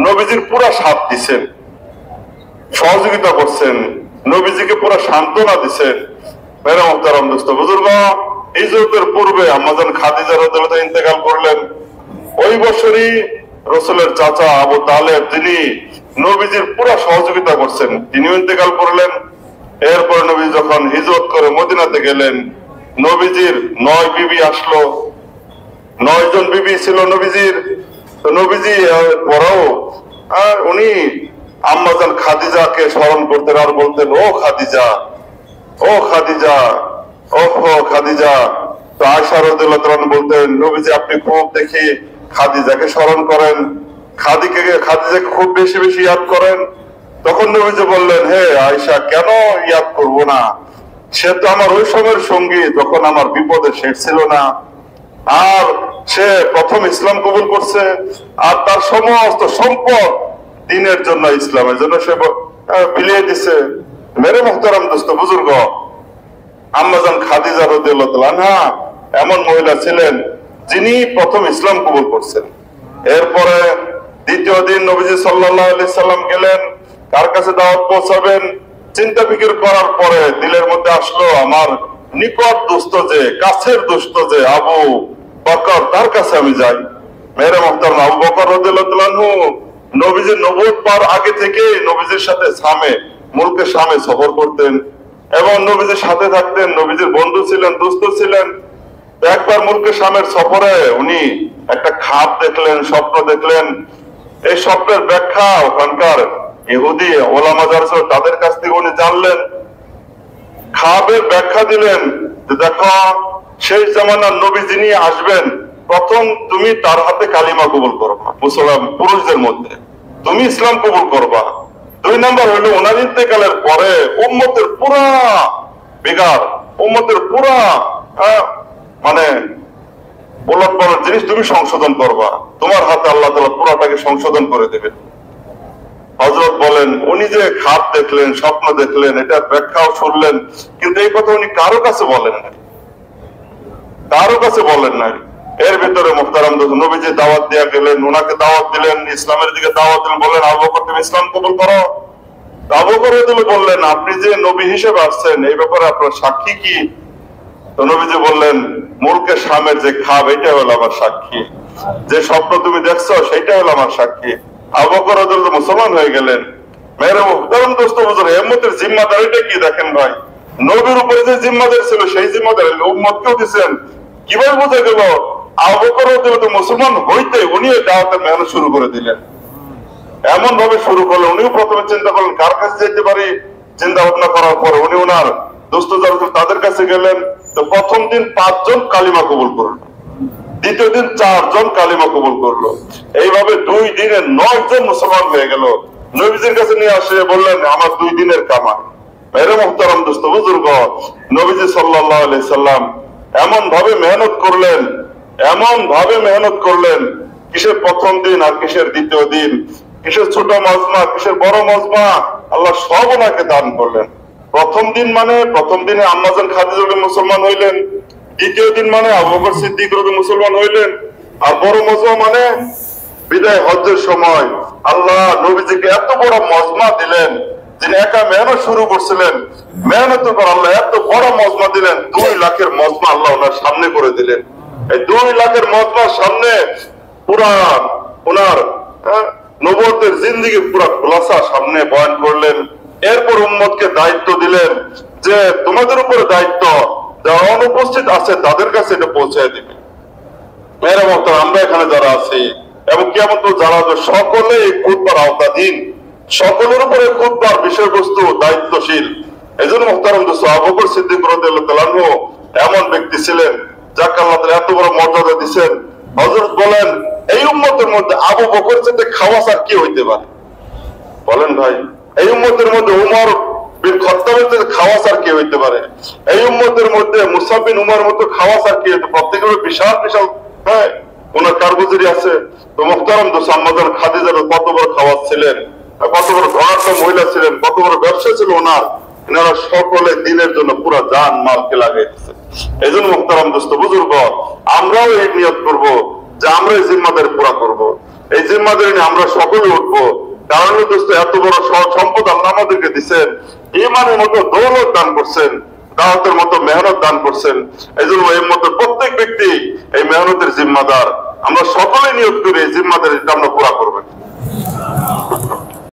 নবীজির পুরা সাথ দিছেন, সহযোগিতা করছেন, নবীজিকে পুরা সান্ত্বনা দিছেন। মেরে মুহতারাম দোস্ত বুজুর্গ, হিজরতের পূর্বে আম্মাজান খাদিজা রাদিয়াল্লাহু তাআলা ইন্তেকাল করলেন। ওই বছরই রাসূলের চাচা আবু তালেব, তিনি নবীজির পুরা সহযোগিতা করছেন, তিনিও ইন্তেকাল করলেন। এরপর নবী যখন হিজরত করে মদিনাতে গেলেন, নবীজির 9 বিবি আসলো, 9 জন বিবি ছিল নবীজির। তো নবীজি পরেও উনি আম্মাজান খাদিজাকে স্মরণ করতেন আর বলতেন, ও খাদিজা, ও খাদিজা, ও খাদিজা। তো আয়েশা রাদিয়াল্লাহু তাআলা বলতেন, নবীজি আপনি খুব দেখি খাদিজাকে স্মরণ করেন, খাদিজাকে খুব বেশি বেশি ইয়াদ করেন। তখন নবীজি বললেন, হে আয়েশা, কেন ইয়াদ করব না? সে তো আমার ওই সময়ের সঙ্গী যখন আমার বিপদে শেষ ছিল না, আর সে প্রথম ইসলাম কবুল করছে, আর তার সমস্ত সম্পদ দ্বীনের জন্য, ইসলামের জন্য সে বিলিয়ে দিছে। মেরে মুহতারাম দোস্ত বুজুর্গ, আম্মাজান খাদিজা রাদিয়াল্লাহু তাআলা আনহা এমন মহিলা ছিলেন যিনি প্রথম ইসলাম কবুল করছেন। এরপরে দ্বিতীয় দিন নবীজি সাল্লাল্লাহু আলাইহি সাল্লাম গেলেন, কার কাছে দাওয়াত পৌঁছাবেন? চিন্তা ফিকির করার পরে দিলের মধ্যে আসলো, আমার নিকট দোস্ত যে, কাছের দোস্ত যে আবু বকর, তার কাছে আমি যাই। মেরে মুহতারাম, আবু বকর রাদিয়াল্লাহু তাআলা আনহু নবীজির নবুয়ত পাওয়ার আগে থেকে নবীজির সাথে মুলকে শামে সফর করতেন এবং নবীজির সাথে থাকতেন, নবীজির বন্ধু ছিলেন, দোস্ত ছিলেন। একবার মুলকে শামের সফরে উনি একটা খাপ দেখলেন, স্বপ্ন দেখলেন। এই স্বপ্নের ব্যাখ্যা ওখানকার ইহুদি ওলামা যারা ছিল তাদের কাছ থেকে উনি জানলেন। খাবের ব্যাখ্যা দিলেন যে, দেখো, শেষ জামানার নবী যিনি আসবেন, প্রথম তুমি তার হাতে কালিমা কবুল করবা, মুসলমান পুরুষদের মধ্যে তুমি ইসলাম কবুল করবা। 2 নম্বর হলো ওনার ইন্তেকালের পরে উম্মতের পুরা বিগার, উম্মতের পুরা মানে ওলটপালট জিনিস তুমি সংশোধন করবা, তোমার হাতে আল্লাহ তাআলা পুরাটাকে সংশোধন করে দেবেন। হযরত বলেন, উনি যে খাপ দেখলেন, স্বপ্ন দেখলেন, এটা ব্যাখ্যাও শুনলেন, কিন্তু এই কথা উনি কারো কাছে বলেন না, কারো কাছে বলেন নাই। এর ভিতরে মুহতারাম নবীজি দাওয়াত দিয়া গেলেন, ওনাকে দাওয়াত দিলেন, ইসলামের দিকে দাওয়াত দিলেন, বললেন, আবু বকর তুমি ইসলাম কবুল করো। আবু বকর বললেন, আপনি যে নবী হিসেবে আসছেন, এই ব্যাপারে আপনার সাক্ষী কি? তো নবীজি বললেন, মুলকে শামের যে খাব, এটা হলো আমার সাক্ষী, যে স্বপ্ন তুমি দেখছো সেটা হলো আমার সাক্ষী। আবু বকর মুসলমান হয়ে গেলেন। মেরে মুহতারাম দোস্ত বুজুর্গ, উম্মতের জিম্মাদারিটা কি দেখেন ভাই, নবীর উপরে যে জিম্মাদারি ছিল সেই জিম্মাদারি উম্মতকেও দিচ্ছেন। কিভাবে বোঝা গেল? আবু বকর মুসলমান হইতে উনি দাওয়াতের মেহনত শুরু করে দিলেন। এমন ভাবে শুরু করলেন, উনিও প্রথমে চিন্তা করলেন কার কাছে যেতে পারি। চিন্তা ভাবনা করার পরে উনি ওনার দোস্ত যারা তাদের কাছে গেলেন। তো প্রথম দিন 5 জন কালিমা কবুল করলো, দ্বিতীয় দিন 4 জন কালিমা কবুল করলো। এইভাবে 2 দিনে 9 জন মুসলমান হয়ে গেল। নবীজির কাছে নিয়ে আসে বললেন, আমার 2 দিনের কামাই। মেরে মুহতারাম দোস্ত বুজুর্গ, নবীজি সাল্লাল্লাহু আলাইহি সাল্লাম এমন ভাবে মেহনত করলেন, এমন ভাবে মেহনত করলেন, কিসের প্রথম দিন আর কিসের দ্বিতীয় দিন, কিসের ছোট মজমা, কিসের বড় মজমা, আল্লাহ সব ওনাকে দান করলেন। প্রথম দিন মানে প্রথম দিনে আম্মাজান খাদিজা মুসলমান হইলেন, দ্বিতীয় দিন মানে আবু বকর সিদ্দিক মুসলমান হইলেন, আর বড় মজমা মানে বিদায় হজ্জের সময় আল্লাহ নবীজিকে এত বড় মজমা দিলেন, যিনি একা মেহনত শুরু করছিলেন, মেহনতের পর আল্লাহ এত বড় মজমা দিলেন। 2 লাখের মজমা আল্লাহ ওনার সামনে করে দিলেন। এই 2 লাখের মজমার সামনে পুরা ওনার নবুয়তের জিন্দেগি পুরা খোলাসা সামনে বয়ান করলেন। এরপর উম্মতকে দায়িত্ব দিলেন যে তোমাদের উপরে দায়িত্ব, যারা অনুপস্থিত আছে তাদের কাছে এটা পৌঁছায় দিবে। মেয়েরা মতো আমরা এখানে যারা আছি এবং কিয়ামত যারা সকলে এই খুতবার আওতাধীন, সকলের উপরে খুতবার বিষয়বস্তু দায়িত্বশীল। এই জন্য মুহতারাম দোস্ত, আবু বকর সিদ্দিক রাদিয়াল্লাহু তাআলা আনহু এমন ব্যক্তি ছিলেন যাকে আল্লাহ তাআলা এত বড় মর্যাদা দিয়েছেন। হযরত বলেন, এই উম্মতের মধ্যে আবু বকর চেয়ে খাওয়াস আর কি হইতে পারে? বলেন ভাই, এই উম্মতের মধ্যে উমর বিন খাত্তাবের চেয়ে খাওয়াস আর কি হইতে পারে? এই উম্মতের মধ্যে মুসাব বিন উমর মতো খাওয়াস আর কি হইতে? প্রত্যেকের বিশাল বিশাল ওনার কারগুজারি আছে। তো মুহতারাম দোস্ত, আম্মাজান খাদিজার কত বড় খাওয়াস ছিলেন, কত বড় ধনাঢ্য মহিলা ছিলেন, কত বড় ব্যবসা ছিল ওনার। এনারা সকলে দিনের জন্য পুরা জান মালকে লাগাইতেছে। এই জন্য মুহতারাম দোস্ত বুজুর্গ, আমরাও এই নিয়ত করবো যে আমরা এই জিম্মাদারি পুরা করব। এই জিম্মাদারি নিয়ে আমরা সকলে উঠবো। কারণ দোস্ত, এত বড় সম্পদ আল্লাহ আমাদেরকে দিচ্ছেন, ইমানের মতো দৌলত দান করছেন, দাওয়াতের মতো মেহনত দান করছেন। এই জন্য এই মতো প্রত্যেক ব্যক্তি এই মেহনতের জিম্মাদার। আমরা সকলে নিয়োগ করি এই জিম্মাদারিটা আমরা পুরা করবেন।